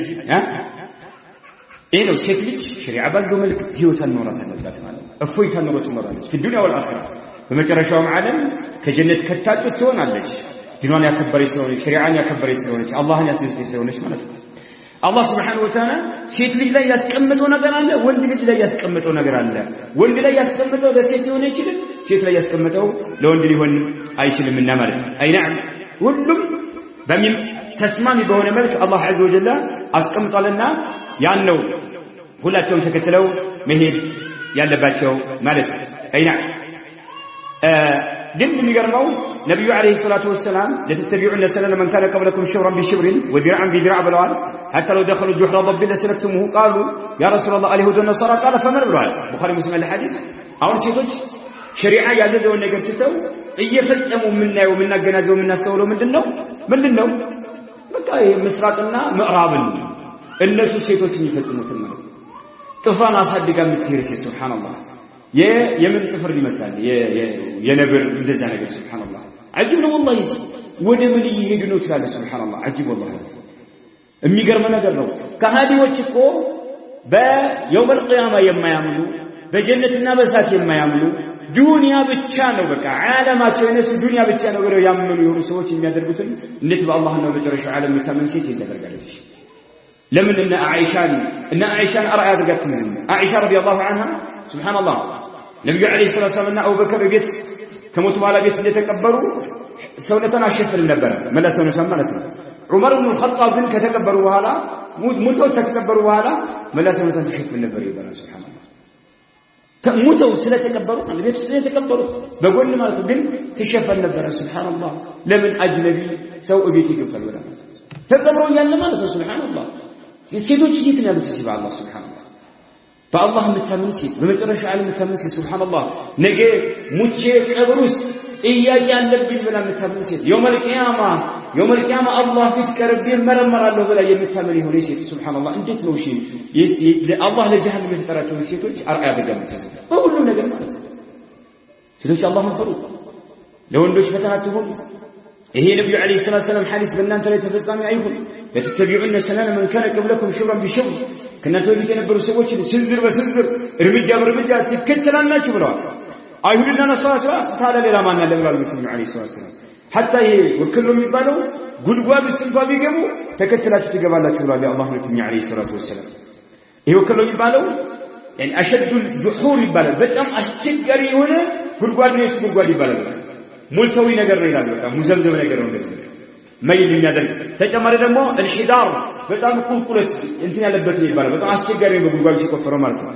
إيه لو شكلك شريعة بازو ملك هيوتا نورة النبات مالا أفويتا نورة النبات في الدنيا والآخرة بمجرشهم عالم كجنة كتات وتون عليك دينوان يكبر يسلونك شريعان يكبر يسلونك الله يسلس يسلونك مالا الله سبحانه وتعالى ሴት ልጅ ላይ ያስቀመጠው ነገር አለ ወንድ ልጅ ላይ ያስቀመጠው ነገር አለ ወንድ ላይ ያስቀመጠው ለሴት ሊሆን ይችላል ሴት ላይ ያስቀመጠው ለወንድ ሊሆን አይችልምና ማለት ነው አይናም ሁሉም በሚም ተስማሚ በሆነ መልክ አላህ عز وجل አስቀምጧልና ያን ነው ሁላቸውም ተከትለው መሄድ ያለባቸው ማለት ነው አይናም ግን የሚገርመው ነብዩ አለይሂ ሰላቱ ወሰለም ለተተቢዑን ሰነነ من كان قبلكم شبرا بشبر وذراعا بذراع ብለዋል حتى لو دخلوا جحر ضب لسلكتموه قالوا يا رسول الله اليهود والنصارى قال فمن ብለዋል ቡኻሪ ሙስሊም الحديث አሁን ሴቶች ሸሪዓ ያዘዘውን ነገር ትተው እየፈጸሙ ምናየው ምናገናዘው ምናስተውለው ምንድነው በቃ ምስራቅና ምዕራብን እነሱ ሴቶች የሚፈጽሙት ማለት ጥፋን አሳድጋ የምትሄድ ሴት ሱብሃንአላህ የምን ጥፍር ይመስላል የነብር እንደዛ ነገር ሱብሃንአላህ አጅብ ነው والله ወደ ምን ይሄዱ ነው ትላለ ሱብሃንአላህ አጅብ والله የሚገርም ነገር ነው ከሃዲዎች እኮ በየውም القيامه የማያምኑ በጀነትና በእሳት የማያምኑ ዱንያ ብቻ ነው በቃ ዓለማቸው የነሱ ዱንያ ብቻ ነው ብለው ያምኑ የሆኑ ሰዎች የሚያደርጉትን እንዴት በአላህ ነው በጨረሻው ዓለም የምታመን ሴት ይደረጋለች ለምን እነ አይሻን አርአያ አድርጋት ነው አይሻ ረዲየላሁ ዐንሃ ሱብሃንአላህ ነብዩ አለይሂ ሰላቱ ወሰለም አቡበከር ቤት ከሞቱ በኋላ ቤት እንደተቀበሩ ሰውነታን አሸፍል ነበር መለሰው ነው ማለት ነው ዑመር ኢብኑ ኸጣብ ግን ከተቀበሩ በኋላ ሙተው ከተቀበሩ በኋላ መለሰው ነው ተሸፍል ነበር ይባላል ሱብሃንአላህ ሙተው ስለተቀበሩ ቤት ስለተቀበሩ በጎን ማለት ግን ተሸፈል ነበር ሱብሃንአላህ ለምን አጅነቢ ሰው ቤት ይገባል ወላ ተቀበሩ ያለ ማለት ነው ሱብሃንአላህ ሴቶች ይት ነው ያሉት ሲባ አላህ ሱብሃንአላህ በአላህ የምታምን ሴት በመጨረሻ ዓለም የምታምን ሴት ሱብሃንአላህ ነገ ሙቼ ቀብር ውስጥ ጥያቄ አለብኝ ብላ የምታምን ሴት የውመል ቂያማ አላህ ፊት ቀርቤ መረመራለሁ ብላ የምታምን የሆነ ሴት ሱብሃንአላህ እንዴት ነው እሺ አላህ ለጀሃነም የተጠራቸው ሴቶች አርአያ በገምት በሁሉ ነገር ማለት ነው ሴቶች አላህን ፈሩ ለወንዶች ፈተናቱም ይሄ ነብዩ አለይሂ ሰላቱ ወሰለም ሐዲስ በእናንተ ላይ ተፈጻሚ አይሁን ለተተቢዑን ሰነነ من كان قبلكم شبرا بشبر ከእናንተ በፊት የነበሩ ሰዎች ስንዝር በስንዝር እርምጃ በእርምጃ ትከተላላችሁ ብለዋል አይሁድና ነሳራ ታዲያ ሌላ ማን አለ ብለዋል ነብዩ አለይሂ ሰላቱ ወሰለም حتى ወክሉ የሚባለው ጉድጓድ ውስጥ እንኳን ቢገቡ ተከትላችሁ ትገባላችሁ ብለዋል አላህ ነብዩ አለይሂ ሰላቱ ወሰለም ይሄ ወክሉ የሚባለው يعني اشد الجحور ይባላል በጣም አስቸጋሪ የሆነ ጉድጓድ ነው ጉድጓድ ይባላል ሙልተዊ ነገር ነው ይላል በቃ ሙዘልዘብ ነገር ነው እንደዚህ መይል የሚያደርግ ተጨማሪ ደግሞ እንሂዳር በጣም ቁልቁለት እንትን ያለበት ነው ይባላል በጣም አስቸጋሪ ነው ጉድጓድ ሲቆፈረው ማለት ነው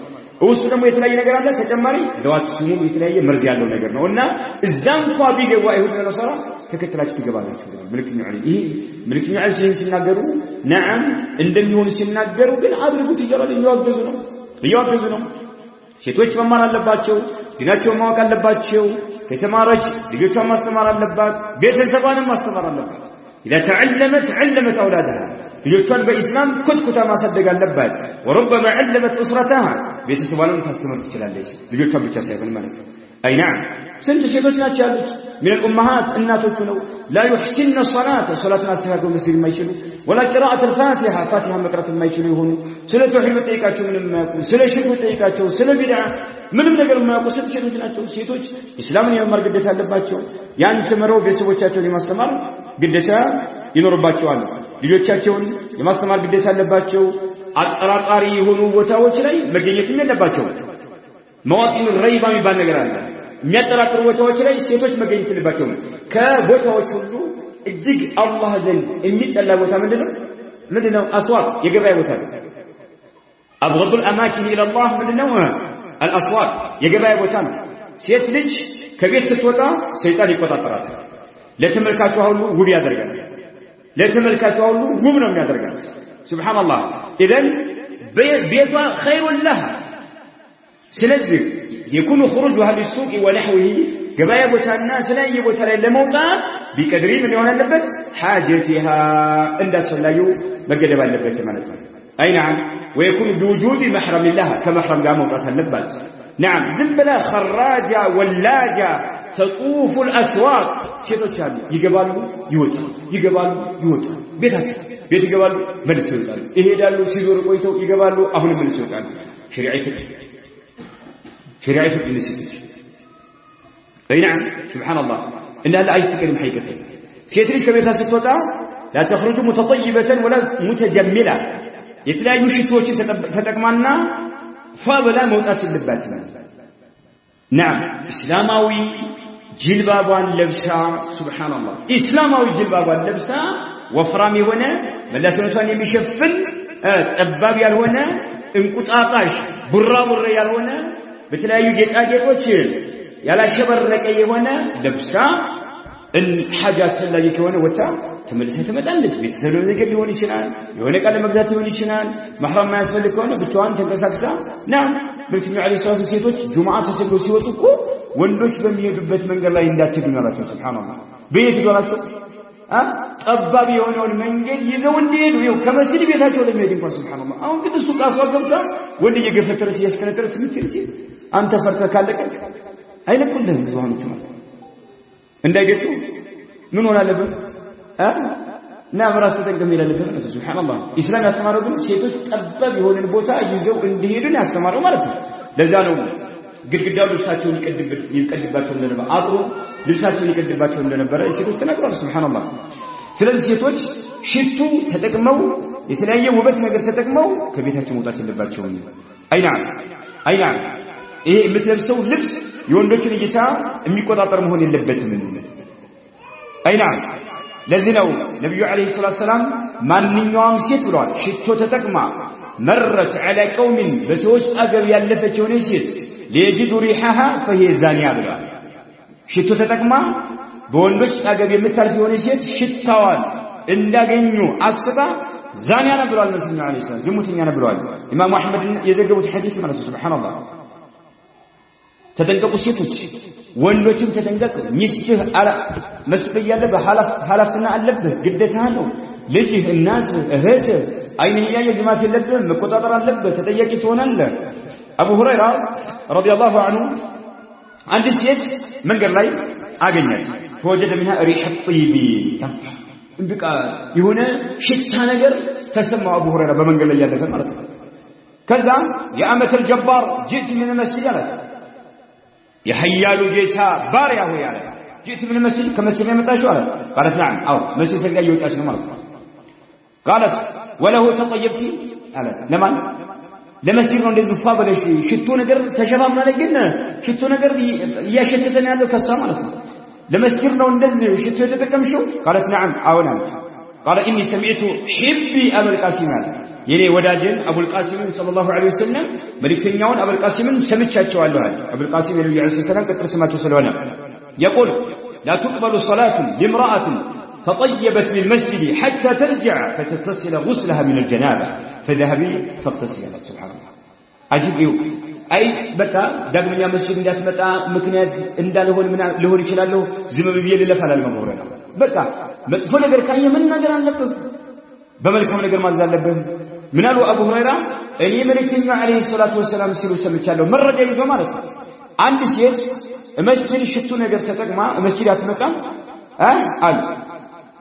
ውስጡ ደግሞ የተለያየ ነገር አለ ተጨማሪ ደዋት ስሙ የተለያየ መርዝ ያለው ነገር ነውና እዛም እንኳን ቢገቡ አይሁድና ነሳራ ተከትላችሁ ትገባላችሁ መልእክተኛው አለኝ ይሄ መልእክተኛው አለኝ ሲናገሩ ነዓም እንደሚሆን ሲናገሩ ግን አድርጉት ይያሉ እያወገዙ ነው ሴቶች መማር አለባቸው ዲናቸውን ማወቅ አለባቸው ከተማረች ልጆቿን ማስተማር አለባት ቤተሰቧንም ማስተማር አለባት إذا علمت أولادها ልጆቿን በኢስላም ኩትኩታ ማሳደግ አለባት وربما علمت أسرتها ቤተሰቧንም ታስተምር ትችላለች ልጆቿን ብቻ ሳይሆን ማለት ነው أي نعم سنت شيطنا تشالوت من الأمهات الناتوت لا يحسن الصلاة استهاكم مسجد ما يشلو ولا قراءة الفاتحة فاتحة مقرأة ما يشلو سلة توحيد بتأيكاتشو من ما يكون سلة شرك بتأيكاتشو سلة بدعة من نجر ما يكون سنت شيطنا سيتوج إسلامنا يوم مر قدتها لباتشو يعني تمروا بيسوتشاتشو لما استمر قدتها ينور باتشو عنه ልጆቻቸው የማስተማር ግዴታ አለባቸው አጠራጣሪ የሆኑ ቦታዎች ላይ መገኘት የለባቸው መዋጢኑ ረይባ የሚባል ነገር አለ የሚያጠራጥሩ ቦታዎች ላይ ሴቶች መገኘት የለባቸው ከቦታዎች ሁሉ እጅግ አላህ ዘንድ የሚጠላ ቦታ ምንድነው አስዋቅ የገበያ ቦታ أبغض الأماكن إلى الله ምንድነው الأسواق የገበያ ቦታ ነው ሴት ልጅ ከቤት ስትወጣ ሰይጣን ይቆጣጠራታል ለተመልካቹ ሁሉ ውብ ያደርጋል ለተመልካቹ ሁሉ ውብ ነው የሚያደርጋት ሱብሃንአላህ ኢዘን ቤቷ خير لها ስለዚህ يكون خروجها للسوق ونحوه ገበያ ቦታና ስለየ ቦታ ላይ ለመውጣት ቢቀድሪ ምን ይሆን አለበት حاجتها እንዳስፈላጊው መገደብ አለበት ማለት ነው أي نعم ويكون بوجود محرم لها كمحرم قام موقعة اللبات نعم زنبلا خراجة ولاجة تطوف الأسواق شيطة شابي يقبالوا يوتا بيت يقبالوا ملس يوتان إيه دالوا سيدور قويتو يقبالوا أهل ملس يوتان شريعي فكر نسيتش أي نعم سبحان الله إنها لا أي فكر محيكتين سيتريش كبيرها ستوتا لا تخرج متطيبة ولا متجملة የተለያዩ ሽቶችን ተጠቅማና ፋበላ መውጣት ይልባታል نعم እስላማዊ ጅልባባን ለብሳ ሱብሃንአላህ እስላማዊ ጅልባባን ለብሳ ወፍራም የሆነ መላሰነቷን የሚሸፍን ጠባብ ያልሆነ እንቁጣጣሽ ቡራቡራ ያልሆነ በተለያዩ ጌጣጌጦች ያላሸበረቀ የሆነ ለብሳ الحاجة السلة كونه وتا تملسها تمدلت بيتسلو ذكر يوني شنان يوني قال مقزات يوني شنان محرم ما يسفل كونه بتوان تنقساكسا نعم بالتميع عليه الصلاة والسلام جمعة تسلو سيوتكو والنش بميدبت من قال لا يندات تبنى لك سبحان الله بيت قولاتو أبابي يوني والمنجل يزون دينو يو كما سيدي بيتاتو لم يدين سبحان الله أون كده السوق أسواق قمتا واللي يقف فترة يسكن ترى تمثيرسي أنت فرتك لك أين كلهم زوان الجمعة እንዳይገጩ ምን ሆነ አለበት እና በራስ ተጠቅም ይላል ሱብሃንአላህ ኢስላም ያስተማረው ግን ሴቶች ጠባብ የሆነን ቦታ ይዘው እንዲሄዱ ያስተማረው ማለት ነው ለዛ ነው ግድግዳው ልብሳቸውን ይቀድባቸው እንደነበረ አጥሩ ልብሳቸውን ይቀድባቸው እንደነበረ ሴቶች ተናግረዋል ሱብሃንአላህ ስለዚህ ሴቶች ሽቱ ተጠቅመው የተለያየ ውበት ነገር ተጠቅመው ከቤታቸው መውጣት የለባቸው አይና ይሄ የምትለብሰው ልብስ የወንዶችን እይታ የሚቆጣጠር መሆን የለበትም አይና ለዚህ ነው ነብዩ አለይሂ ሰላቱ ሰላም ማንኛውም ሴት ብለዋል ሽቶ ተጠቅማ መረች على قوم በሰዎች አገር ያለፈች የሆነች ሴት ለይጅዱ ሪሃها فهي زانيه ብለዋል ሽቶ ተጠቅማ በወንዶች አገር የምታልፍ የሆነች ሴት ሽታዋን እንዳገኙ አስባ ዛኒያ ነው ብለዋል ነብዩ አለይሂ ሰላም ዝሙተኛ ነው ብለዋል ኢማም አህመድ የዘገቡት ሐዲስ ማለት ነው ሱብሃንአላህ ተጠንቀቁ ሴቶች ወንዶችም ተጠንቀቁ ሚስትህ አላ መስጠት ያለብህ ሐላፍትና አለብህ ግዴታ ነው ልጅህ እናት እህት አይን ያየ ዝማት የለብህም መቆጣጠር አለብህ ተጠያቂ ትሆናለህ አቡ ሁረይራ ረዲየላሁ ዐንሁ አንድ ሴት መንገድ ላይ አገኛት فوجد منها ريح الطيب እንብቃ የሆነ ሽታ ነገር ተሰማው አቡ ሁረይራ በመንገድ ላይ ያለፈ ማለት ነው ከዛ የአመት الجبار جئت من المسجد አላት يحيالو جيتا باريا هو يعني جئت من المسجد كمسجد يمتاشو قالت نعم أو مسجد تلقى يوتاش نمرض قالت وله تطيبتي قالت لمن لمسجد نون لذو فاضل شتو نقر تشباب ما لقلنا شتو نقر ياشتتني هذا كالسلام على لمسجد نون لذو شتو يتتكم شو قالت نعم أو نعم قال إني سمعت حبي أبا القاسم የኔ ወዳጅን አቡል ቃሲም ሰለላሁ ዐለይሂ ወሰለም መልእክተኛውን አቡል ቃሲምን ሰምቻቸዋለሁ አለ አቡል ቃሲም የነብዩ ዐለይሂ ሰላም ቅጥር ስማቸው ስለሆነ يقول لا تقبل صلاة لامرأة تطيبت من المسجد حتى ترجع فتتصل غسلها من الجنابة فذهبي فاغتسلي سبحان الله عجيب أي بقى دغمኛ መስጂድ እንዳትመጣ ምክንያት እንዳልሆን ሊሆን ይችላል ዝም ብዬ ልለፋል አልመሞረና በቃ መጥፎ ነገር ካየ ምን ነገር አለበት በመልካም ነገር ማዘዝ አለበት ምን አሉ አቡ ሁረይራ እኔ መልእክተኛው አለይሂ ሰላቱ ወሰለም ሲሉ ሰምቻለሁ መረጃ ይዞ ማለት ነው አንድ ሴት መስጂድ ሽቱ ነገር ተጠቅማ መስጂድ አትመጣም አሉ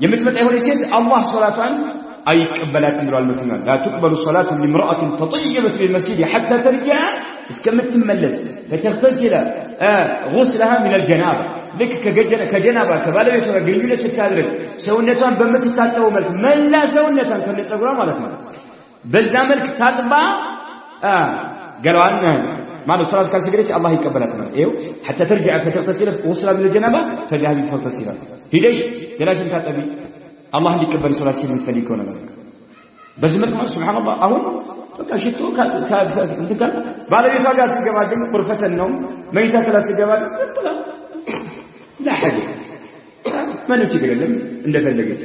የምትመጣ የሆነ ሴት አላህ ሶላቷን አይቀበላትም ብሏል መተናል لا تقبل صلاة لامرأة تطيبت في المسجد حتى ترجع እስከምትመለስ فتغتسل غسلها من الجنابة ልክ ከጀናባ ከባለቤቷ ጋር ግንኙነት ስታደርግ ሰውነቷን በመትታጠበው መልክ መላ ሰውነቷን ከነጸጉሯ ማለት ነው በዛ መልክ ታጥባ ገላዋን ማለት ሶላት ካልሰገደች አላህ ይቀበላታል ይሄው حتى ترجع فتغتسل غسلها من الجنابة فذهب فتغتسل ሂደሽ ገላሽን ታጠቢ አላህ እንዲቀበል ሶላት ሲፈልግ ሆነ በዚህ መልኩ ሱብሃንአላህ አሁን በቃ ሽቶ እንትን ባለቤቷ ጋር ሲገባ ግን ቁርፈተን ነው መይታ ክላስ ሲገባ لا حد ما نتكلم እንደፈለገች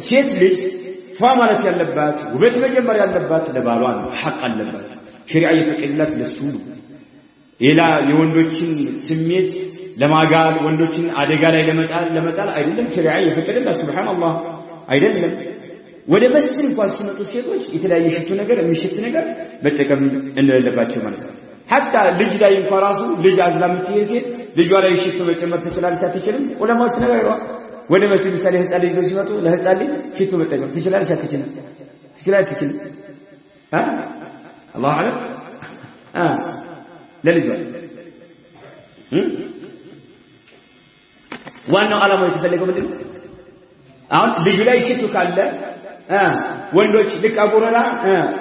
ሴት ልጅ ፋማለት ያለባት ውበት መጀመር ያለባት ለባሏ ነው ሐቅ አለባት ሸሪዓ የፈቀደላት ለሱ ነው ኢላ የወንዶችን ስሜት ለማጋል ወንዶችን አደጋ ላይ ለመጣል አይደለም ሸሪዓ የፈቀደላት ሱብሃንአላህ አይደለም ወደ መስጂድ እንኳን ሲመጡ ሴቶች የተለያየ ሽቱ ነገር የሚሽት ነገር መጠቀም እንደሌለባቸው ማለት ነው حتى ልጅ ላይ እንኳን ራሱ ልጅ አዝላምት ሴት ልጇ ላይ ሽቱ መጨመር ትችላለች አትችልም ዑለማዎች ነገሩ ወደ መስጂድ ምሳሌ ህፃን ልጅ ሲመጡ ለህፃን ልጅ ሽቱ መጠቀም ትችላለች አትችልም ትችላለች አላህ አለም ለልጇ ዋናው ዓላማው የተፈለገው ምንድነው አሁን ልጅ ላይ ሽቱ ካለ ወንዶች ልክ አቡረራ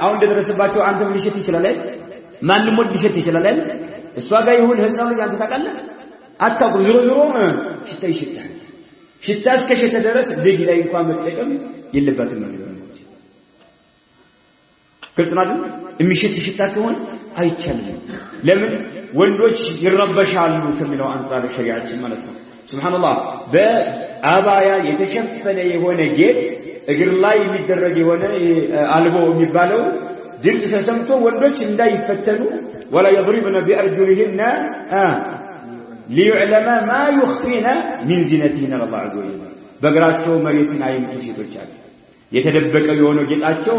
አሁን እንደደረሰባቸው አንተም ልሽት ይችላል ማንንም ወድ ልሽት ይችላል እሷ ጋር ይሁን ህፃን ልጅ አንተ ታውቃለህ አታውቁ ዞሮ ሽታ ይሽታል ሽታ እስከሸተ ድረስ ልጅ ላይ እንኳን መጠቀም የለባትም ማለት ነው ግልጽ ነው የሚሽት ሽታ ከሆነ አይቻልም ለምን ወንዶች ይረበሻሉ ከሚለው አንፃር ሸሪዓችን ማለት ነው ሱብሃንአላህ በአባያ የተሸፈነ የሆነ ጌጥ እግር ላይ የሚደረግ የሆነ አልቦ የሚባለው ድምጽ ተሰምቶ ወንዶች እንዳይፈተኑ ولا يضربن بأرجلهن ليعلم ما يخفين من زينتهن الله عز وجل በእግራቸው መሬትን አይምቱ ሴቶች አሉ የተደበቀው የሆነ ጌጣቸው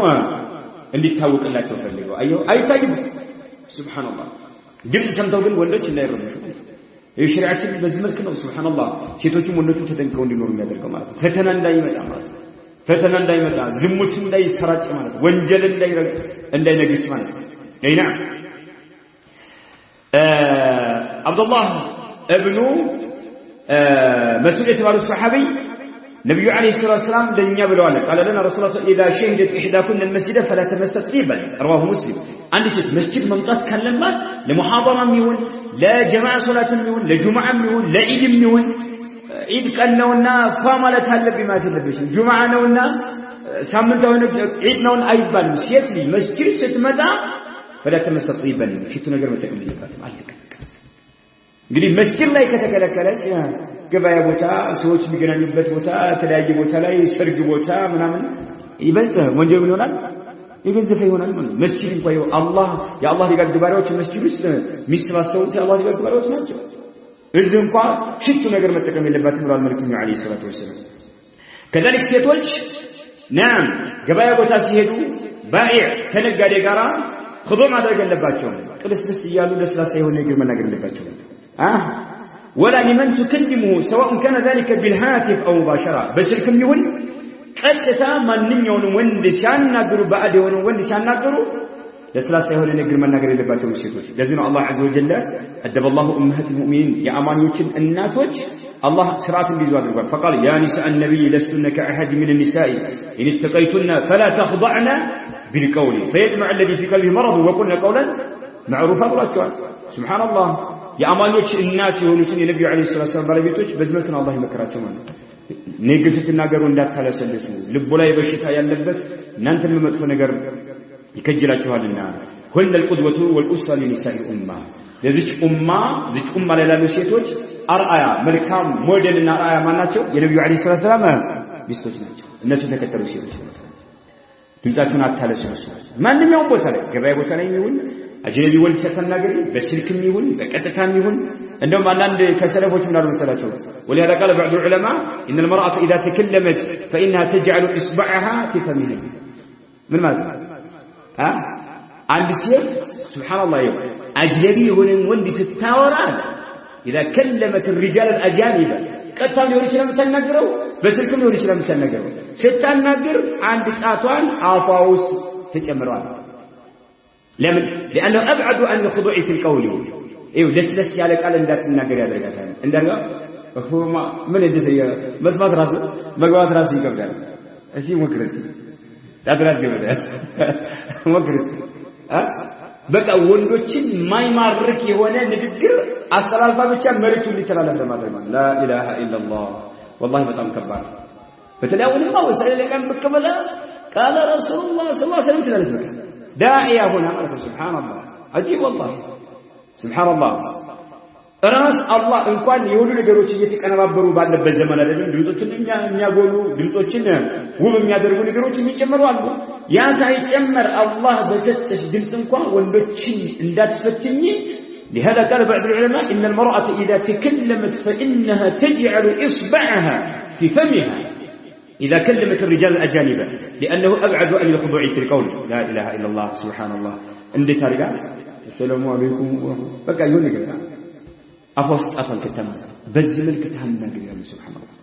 እንዲታወቅላቸው ፈልገው አይታይም ሱብሃንአላህ ድምጽ ሰምተው ግን ወንዶች እንዳይረበሹ የሸሪዓችን በዚህ መልክ ነው ሱብሃንአላህ ሴቶችም ወንዶችም ተጠንቅቀው እንዲኖሩ የሚያደርገው ማለት ነው ፈተና እንዳይመጣ ማለት ነው ፈተና እንዳይመጣ ዝሙት እንዳይሰራጭ ማለት ነው ወንጀል እንዳይነግስ ማለት ነው አይና አብዱላህ ابن مسعود የተባለው ሱሐቢ ነብዩ አለይሂ ሰላቱ ሰላም ለኛ ብለዋል قال لنا رسول الله اذا شهدت احداكن المسجد فلا تمس طيبا رواه مسلم አንድ ሴት መስጂድ መምጣት ካለባት ለሙሐደራም ይሁን ለጀማዓ ሶላትም ይሁን ለጁምዓም ይሁን ለዒድም ይሁን ዒድ ቀን ነውና ፋማለት አለብኝ ማለት የለብሽም ጁምዓ ነውና ሳምንታዊ ዒድ ነውና አይባልም ሴት ልጅ መስጂድ ስትመጣ فلا تمس طيبا ሽቱ ነገር መጠቀም የለባትም አለቀ እንግዲህ መስጂድ ላይ ከተከለከለች ገበያ ቦታ ሰዎች የሚገናኙበት ቦታ ተለያየ ቦታ ላይ ሰርግ ቦታ ምናምን ይበልጥ ወንጀል ይሆናል ይገዘፈ ይሆናል ማለት መስጂድ እንኳን አላህ የአላህ ሊጋግ ባሪያዎች መስጂድ ውስጥ የሚሰባሰቡት የአላህ ሊጋግ ባሪያዎች ናቸው እዚህ እንኳን ሽቱ ነገር መጠቀም የለባትም ብሏል መልእክተኛው አለይሂ ሰላቱ ወሰለም ከذلك ሴቶች ናም ገበያ ቦታ ሲሄዱ ባኢዕ ከነጋዴ ጋራ خضوع ማድረግ የለባቸውም ቅልስልስ ይያሉ ለስላሳ የሆነ ነገር መናገር የለባቸውም ولا لمن تكلمه سواء كان ذلك بالهاتف او مباشره በስልክም ይሁን ቀጥታ ማንኛውንም ወንድ ሲያናግሩ ባዕድ የሆነ ወንድ ሲያናግሩ ለስላሳ የሆነ ነገር መናገር የለባቸውም ሴቶች ለዚህ ነው አላህ عز وجل أدب الله أمهات المؤمنين የአማኞችን እናቶች አላህ ስርዓት እንዲይዙ አድርጓል فقال يا نساء النبي لستن كأحد من النساء إن اتقيتن فلا تخضعن بالقول فيطمع الذي في قلبه مرض وقلن قولا معروفا ብሏቸዋል سبحان الله የአማኞች እናት የሆኑትን የነብዩ አለይሂ ሰላቱ ሰላም ባለቤቶች በዝመት ነው አላህ ይመከራቸው ማለት ነገር ስትናገሩ እንዳታለሰልሱ ልቦ ላይ በሽታ ያለበት እናንተን በመጥፎ ነገር ይከጅላችኋልና ሁሉ القدوة والأسوة لنساء الأمة ለዚች ኡማ ላይ ያሉ ሴቶች አርአያ መልካም ሞዴልና አርአያ ማናቸው የነብዩ አለይሂ ሰላቱ ሰላም ሚስቶች ናቸው እነሱ ተከተሉ ሴቶች ድምጻችሁን አታለስልሱ ማንኛውም ቦታ ላይ ገበያ ቦታ ላይ ይሁን አጅነቢ ወንድ ሲያናገር በስልክም ይሁን በቀጥታም ይሁን እንደውም አንዳንድ ከሰለፎች ምን አሉ መሰላችሁ ولهذا قال بعض العلماء ان المرأة اذا تكلمت فانها تجعل اصبعها في فمها ምን ማለት ነው አንድ ሴት ሱብሃንአላህ አጅነቢ የሆነን ወንድ ስታወራ إذا كلمت الرجال الأجانب ቀጥታ ሊሆን ይችላል የምትናገረው በስልክም ሊሆን ይችላል የምትናገረው ስትናገር አንድ ጣቷን አፏ ውስጥ ተጨምሯል ለምን لانه ابعد عن الخضوع في القول ايوه ለስለስ ያለ ቃል እንዳትናገር ያደርጋታል እንደና ምን እንደዚህ መስማት ራሱ መግባት ራሱ ይከብዳል እሺ ሞክርስ ታድራስ ገበዳ ሞክርስ በቃ ወንዶችን ማይማርክ የሆነ ንግግር አስተላልፋ ብቻ መሪቱ ሊተላለፍ ለማድረግ ነው لا اله الا الله والله በጣም ከባድ በተለያውንማ ወሰለ ቀን በከበላ قال رسول الله صلى الله عليه وسلم ስለዚህ داعيه هنا ማለት سبحان الله عجيب والله سبحان الله ራስ አላህ እንኳን የሁሉ ነገሮች እየተቀነባበሩ ባለበት ዘመን አይደለም ድምጾችን የሚያጎሉ ድምጾችን ውብ የሚያደርጉ ነገሮች የሚጨመሩ አሉ ያ ሳይጨመር አላህ በሰጠሽ ድምጽ እንኳን ወንዶችን እንዳትፈትኝ لهذا قال بعض العلماء إن المرأة إذا تكلمت فإنها تجعل إصبعها في فمها إذا كلمت الرجال الأجانب لأنه أبعد عن الخضوع في القول لا إله إلا الله سبحان الله عندي تارجع السلام عليكم بقى يقول كذا أفوست أصل كتام بزمل كتام ناقل سبحان الله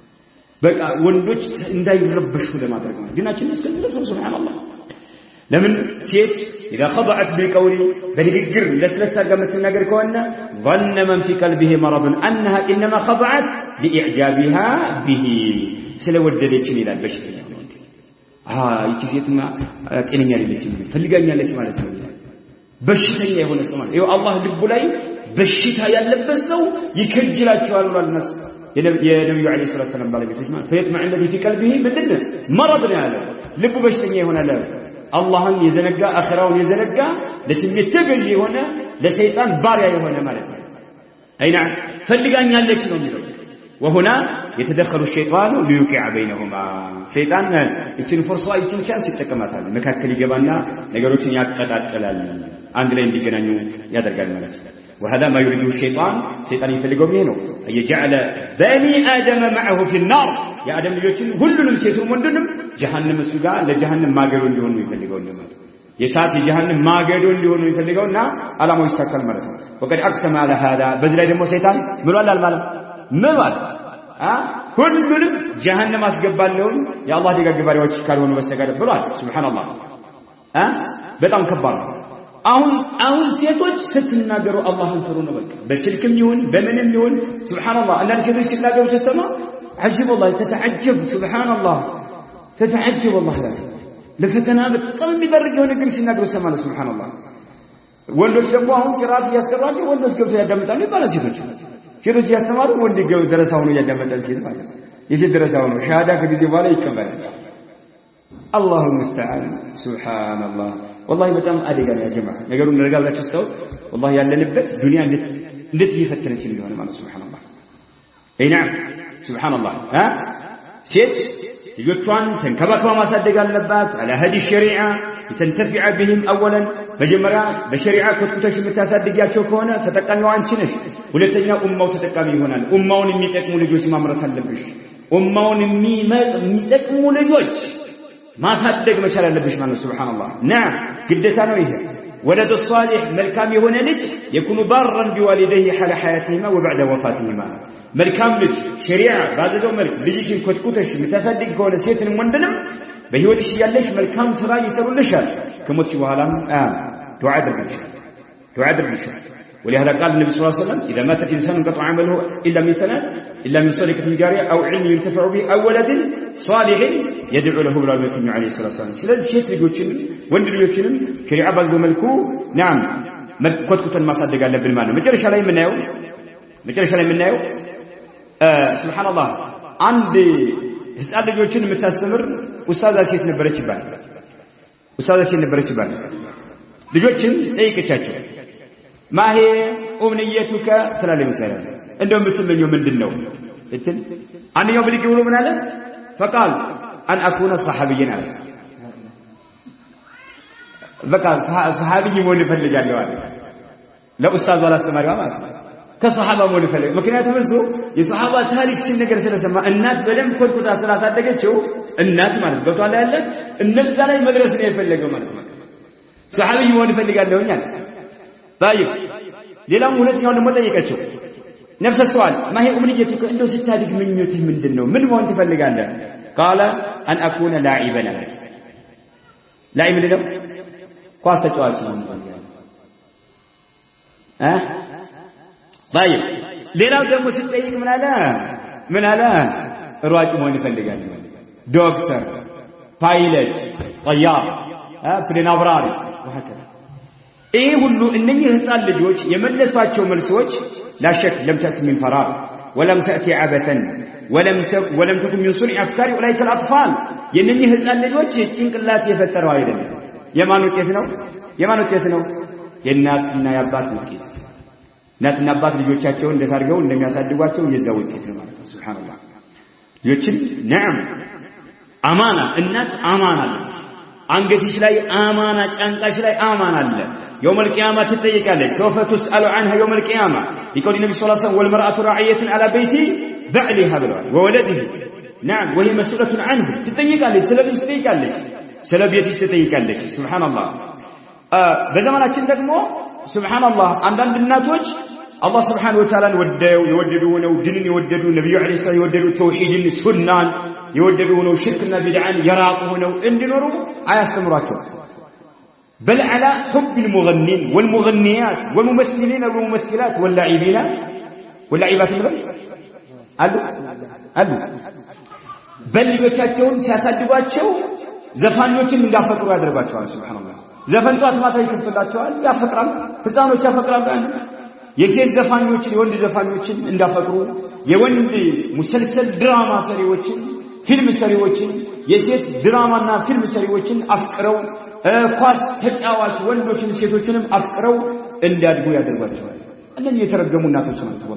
بقى وندوش إنداي ربش ولا ما أدري جنا كنيس كذا سبحان الله لمن سيت إذا خضعت بالقول بلقر لسلسة قامت الناقل كونا ظن من في قلبه مرض أنها إنما خضعت لإعجابها به سلوددتني إلى البشر يجي سيت ما تنيني على الاسم فلقاني على الاسم على الاسم بشتني يهون السمان يو الله لبولاي بشتها يلبس سو يكجلاቸው አሉ الناس የነብዩ አለይሂ ሰላቱ ሰላም ባለቤቶች ማለት فيطمع الذي في قلبه ምንድን مرض ነው ያለው ልቡ በሽተኛ ይሆናል አላህን የዘነጋ አኺራውን የዘነጋ ለስሜት ተገዢ የሆነ ለሰይጣን ባሪያ የሆነ ማለት ነው አይና ፈልጋኛለች ነው የሚለው وهنا يتدخل الشيطان ليوقع بينهما شيطان እቺን ፍርሷ እቺን ቻንስ ይጠቀማታል መካከል ይገባና ነገሮችን ያቀጣጥላል አንድ ላይ እንዲገናኙ ያደርጋል ማለት ነው وهذا ما يريده الشيطان شيطان يፈልገው ይሄ ነው يجعل بني ادم معه في النار يا ادم ልጆችን ሁሉንም ሴቱም ወንዱንም ጀሃነም እሱ ጋር ለጀሃነም ማገዶ እንዲሆኑ ይፈልገው ነው የሳት የጀሃነም ማገዶ እንዲሆኑ ይፈልገውና አላማው ይሳካል ማለት ነው وقد اقسم على هذا በዚህ ላይ ደግሞ ሰይጣን ብሏል ማለት ምባል ሁሉንም ጀሃነም አስገባለሁ የአላህ ደጋግ ባሪያዎች ካልሆኑ በስተቀር ብሏል ሱብሃንአላህ በጣም ከባድ ነው አሁን ሴቶች ስትናገሩ አላህን ፍሩ ነው በቃ በስልክም ይሁን በምንም ይሁን ሱብሃንአላህ አንዳንድ ሴቶች ሲናገሩ ስትሰማ عجيب والله تتعجب سبحان الله تتعجب والله ለፈተና በጣም የሚበርግ የሆነ ነገር ሲናገሩ ሰማለ ሱብሃንአላህ ወንዶች ደግሞ አሁን ቅራት ያስቀራቸው ወንዶች ገብተው ያዳምጣሉ ይባላል ሴቶች ያስተማሩ ወንድ ገብተው ደረሳው ነው ያዳምጣል ሲል ማለት የሴት ደረሳው ነው ሻሃዳ ከጊዜ በኋላ ይቀበላል الله المستعان سبحان الله والله በጣም አደጋ ነው ያ ጀማዓ ነገሩን ረጋብላችሁ ስታው والله ያለንበት ዱንያ እንዴት እየፈተነች እንደሆነ ማለት ሱብሃንአላህ አይናም ሱብሃንአላህ ሴት ልጆቿን ተንከባክባ ማሳደግ አለባት على هدي الشريعه يتنتفع بهم اولا መጀመሪያ በሸሪዓ ከተተሽ የምታሳድጊያቸው ከሆነ ተጠቃሚው አንቺ ነሽ ሁለተኛው ኡማው ተጠቃሚ ይሆናል ኡማውን የሚጠቅሙ ልጆች ማምረት አለብሽ ኡማውን የሚጠቅሙ ልጆች ማሳደግ መቻል አለብሽ ማለት ሱብሃንአላህ نعم ግዴታ ነው ይሄ ولد الصالح መልካም የሆነ ልጅ يكون بارا بوالديه حال حياتهما وبعد وفاتهما መልካም ልጅ ሸሪዓ ባዘዘው መልክ ልጅሽን ኮትኩተሽ የምታሳድግ ከሆነ ሴትንም ወንድንም በህይወትሽ ያለሽ መልካም ስራ ይሰሩልሻል ከሞትሽ በኋላም ዱዓ አድርግልሽ ولهذا قال النبي صلى الله عليه وسلم إذا مات الإنسان انقطع عمله إلا من ثلاث إلا من صدقة جارية أو علم ينتفع به أو ولد صالح يدعو له بلا النبي عليه الصلاة والسلام ስለዚህ ሴት ልጆችን ወንድ ልጆችንም ሸሪዓ ባዘዘው መልኩ نعم ኮትኩተን ማሳደግ አለብን ማለት ነው መጨረሻ ላይ የምናየው ሱብሃንአላህ አንድ ህፃን ልጆችን የምታስተምር ኡስታዛ ሴት ነበረች ይባላል ልጆችን ጠይቀቻቸው ማሄ ኡምንየቱከ ትላለች መሰለኝ እንደው የምትመኘው ምንድነው እትን አንደኛው ብልቅ ብሎ ምን አለ فقال ان اكون صحابيا አለ በቃ صحابي መሆን እፈልጋለሁ አለ ለኡስታዙ አላስተማሪዋ ማለት ነው ከሷሃባ መሆን ይፈልግ ምክንያቱም እሱ የሷሃባ ታሪክ ሲነገር ስለሰማ እናት በደንብ ኮትኩታ ስላሳደገችው እናት ማለት ገብቷል ያለ እነዛ ላይ መድረስ ነው የፈለገው ማለት ነው ሷሃቢ መሆን ይፈልጋለሁ አለ طيب ሌላም ሁለተኛው ደግሞ ጠየቀችው نفس السؤال ما هي أمنيتك أنه ستادق من يته من دنه من ما أنت فلق عنده قال أن أكون لاعبا لاعب منه قاسة سؤال طيب ليلة دمو ستايق من على رواج ما أنت فلق عنده دكتور بايلت طيار برينافراري وهكذا إيه هلو إنني هسال لجوج يملسواتشو ملسوج لا شك لم تأتي من فراغ ولم تأتي عبثا ولم تكن من صنع أفكار أولئك الأطفال ينني هسال لجوج ጭንቅላት የፈጠረው አይደለም የማን ውጤት ነው የእናትና የአባት ውጤት እናትና አባት ልጆቻቸውን እንዴት አድርገው እንደሚያሳድጓቸው የዛው ውጤት ነው ማለት ነው ሱብሃንአላህ ልጆችን ነዓም አማና እናት አማና አንገትሽ ላይ አማና ጫንቃሽ ላይ አማና አለ يوم القيامة تتيقالك سوف تسأل عنها يوم القيامة يقول النبي صلى الله عليه وسلم والمرأة راعية على بيت بعلها وولده نعم وهي مسؤولة عنه تتيقالك سلب يتيش تتيقالك سبحان الله بزماناتين دقمو سبحان الله عندنا بالناتوج الله سبحانه وتعالى يوددونه ودين يوددونه النبي عليه الصلاة والسلام يوددونه توحيد سنة يوددونه شركنا بدعان يراقونه اندنورو آيات بل على حب المغنين والمغنيات والممثلين والممثلات واللاعبين واللاعبات قالوا بل يوتاቸውን ሲያሳድጓቸው ዘፋኞችን እንዳፈቅሩ ያደርጋቸዋል ሱብሃንአላህ ዘፈን ጧት ማታ ይከፈላቸዋል ያፈቅራሉ ህፃኖች ያፈቅራሉ የሴት ዘፋኞችን የወንድ ዘፋኞችን እንዳፈቅሩ የወንድ ሙሰልሰል ድራማ ሰሪዎችን ፊልም ሰሪዎችን የሴት ድራማና ፊልም ሰሪዎችን አፍቅረው ኳስ ተጫዋች ወንዶችን ሴቶችንም አፍቅረው እንዲያድጉ ያደርጓቸዋል እነዚህ የተረገሙ እናቶች ናቸው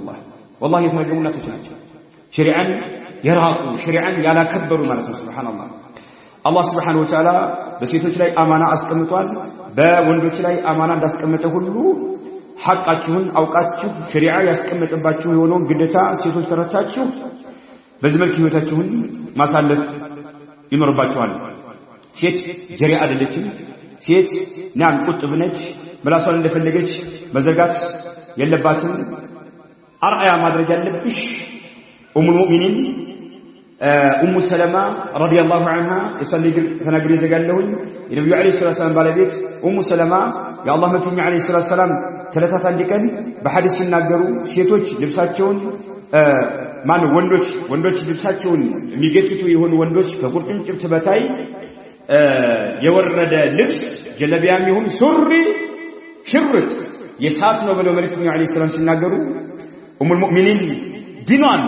والله የተረገሙ እናቶች ናቸው ሸሪዓን የራቁ ሸሪዓን ያላከበሩ ማለት ነው ሱብሃንአላህ አላህ Subhanahu Wa Ta'ala በሴቶች ላይ አማና አስቀምጧል በወንዶች ላይ አማና እንዳስቀመጠ ሁሉ ሐቃችሁን አውቃችሁ ሸሪዓ ያስቀመጠባችሁ የሆነውን ግዴታ ሴቶች ተረታችሁ በዚህ መልኩ ህይወታችሁን ማሳለፍ ይኖርባችኋል ሴት ጀሪ አይደለችም ሴት ናም ቁጥብ ነች ምላሷን እንደፈለገች መዘጋት የለባትም አርአያ ማድረግ ያለብሽ ኡሙ ሙእሚኒን ኡሙ ሰለማ ረዲየላሁ ዐንሃ የሰልይ ተናግሬ ዘጋለሁኝ የነብዩ አለይሂ ሰላም ባለቤት ኡሙ ሰለማ የአላህ መልእክተኛ አለይሂ ሰላም ከለታት አንድ ቀን በሐዲስ ሲናገሩ ሴቶች ልብሳቸውን ወንዶች ልብሳቸውን የሚገጥቱ የሆኑ ወንዶች ከቁርጭምጭሚት በታይ የወረደ ልብስ ጀለቢያም ይሁን ሱሪ ሽርጥ የሳት ነው ብለው መልእክተኛው አለይሂ ሰላም ሲናገሩ ኡሙ ሙእሚኒን ዲኗን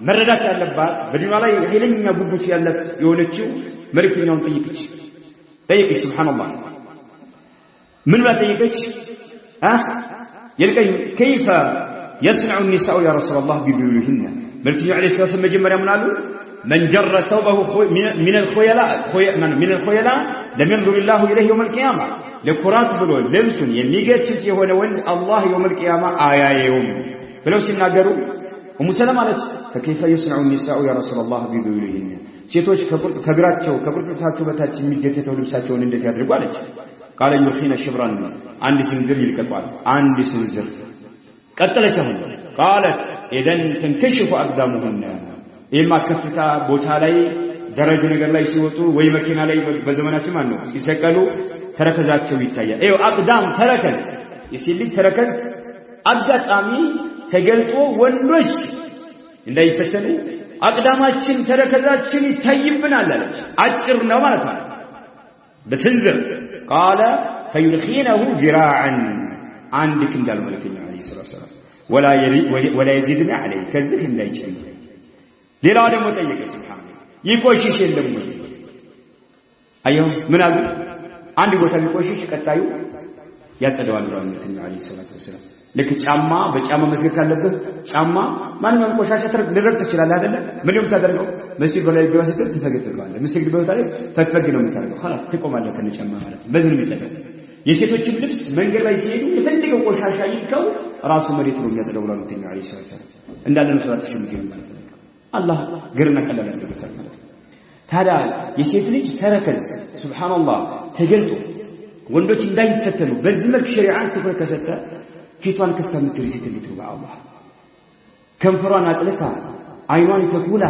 መረዳት ያለባት በዲኗ ላይ ኃይለኛ ጉጉት ያላት የሆነችው መልእክተኛውን ጠይቀች ሱብሃንአላህ ምን ባጠይቀች يلقي كيف يصنع النساء يا رسول الله ببيوتهن መልእክተኛው አለይሂ ሰላም መጀመሪያ ምን አሉ من جر ثوبه من الخيلاء لم ينظر الله إليه يوم القيامة لكرات بلو لبسون يميجت يهون وين الله يوم القيامة آية يوم بلو سنناقروا ومسلم قالت فكيف يصنع النساء يا رسول الله بذولهن ሴቶች ከብርታቸው በታች የሚገተተው ልብሳቸውን እንዴት ያድርጓል قال يرخين شبرا አንድ ስንዝር ይልቀጣል አንድ ስንዝር ቀጠለች አሁን قالت اذا تنكشف اقدامهن ይማ ከፍታ ቦታ ላይ ደረጃ ነገር ላይ ሲወጡ ወይ መኪና ላይ በዘመናችን ማን ነው ሲሰቀሉ ተረከዛቸው ይታያል እዩ አቅዳም ተረከዝ ይሲልክ ተረከዝ አጋጣሚ ተገልጦ ወንዶች እንዳይፈተኑ አቅዳማችን ተረከዛችን ይታይብናል አለ አጭር ነው ማለት ነው በስንዝር قال فيرخينه ذراعا عندك እንዳል መልእክተኛ አለይሂ ሰላም ولا يزيدنا عليه ከዚህ እንዳይጨምር ሌላው ደግሞ ጠየቀ ሱብሃንአላህ ይቆሽሽ የለም ወይ አየው ምን አሉ አንድ ቦታ ሊቆሽሽ ቀጣዩ ያጸደዋል ብለው መልእክተኛ አለይሂ ሰላም ልክ ጫማ በጫማ መስገድ ካለበት ጫማ ማንኛውም ቆሻሻ ልረግጥ ይችላል አይደለ ምን የምታደርገው መስጊድ በላይ ቢወስድ ትፈገጥባለህ መስጊድ በላይ ተፈግ ነው የምታደርገው خلاص ትቆማለህ ከነጫማ ማለት በዚህ ነው የሚጠቀም የሴቶችን ልብስ መንገድ ላይ ሲሄዱ የፈለገው ቆሻሻ ይልከው ራሱ መሬት ነው የሚያጸደው ብለው መልእክተኛ አለይሂ ሰላም እንዳለ ነው ሰላት ተሽምገኝ ማለት ነው አላህ ግርና ቀላል ያደርጋል ማለት ታዲያ የሴት ልጅ ተረከዝ ሱብሃንአላህ ተገልጦ ወንዶች እንዳይፈተኑ በዚህ መልኩ ሸሪዓን ትኩረት ከሰጠ ፊቷን ከፍታ ምትል ሴት ልጅ ነው አላህ ከንፈሯን አጥልታ አይኗን ተኩላ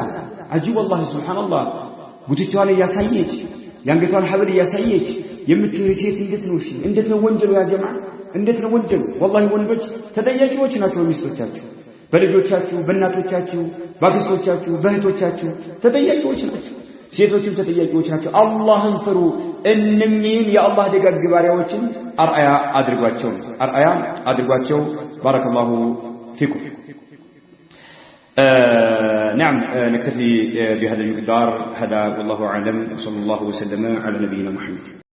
አጂብ والله سبحان الله ጉትቻዋን ያሳየች ያንገቷን ሐብል ያሳየች የምትሄድ ሴት እንዴት ነው ወንጀሉ ያ ጀማዓ እንዴት ነው ወንጀሉ والله ወንዶች ተጠያቂዎች ናቸው ሚስቶቻችሁ በልጆቻችሁ በእናቶቻችሁ በአክስቶቻችሁ በእህቶቻችሁ ተጠያቂዎች ናቸው ሴቶችም ተጠያቂዎች ናቸው አላህን ፍሩ እነኚህን የአላህ ደጋግ ባሪያዎችን አርአያ አድርጓቸው ባረከላሁ ፊኩም نعم نكتفي بهذا المقدار هذا والله أعلم وصلى الله وسلم على نبينا محمد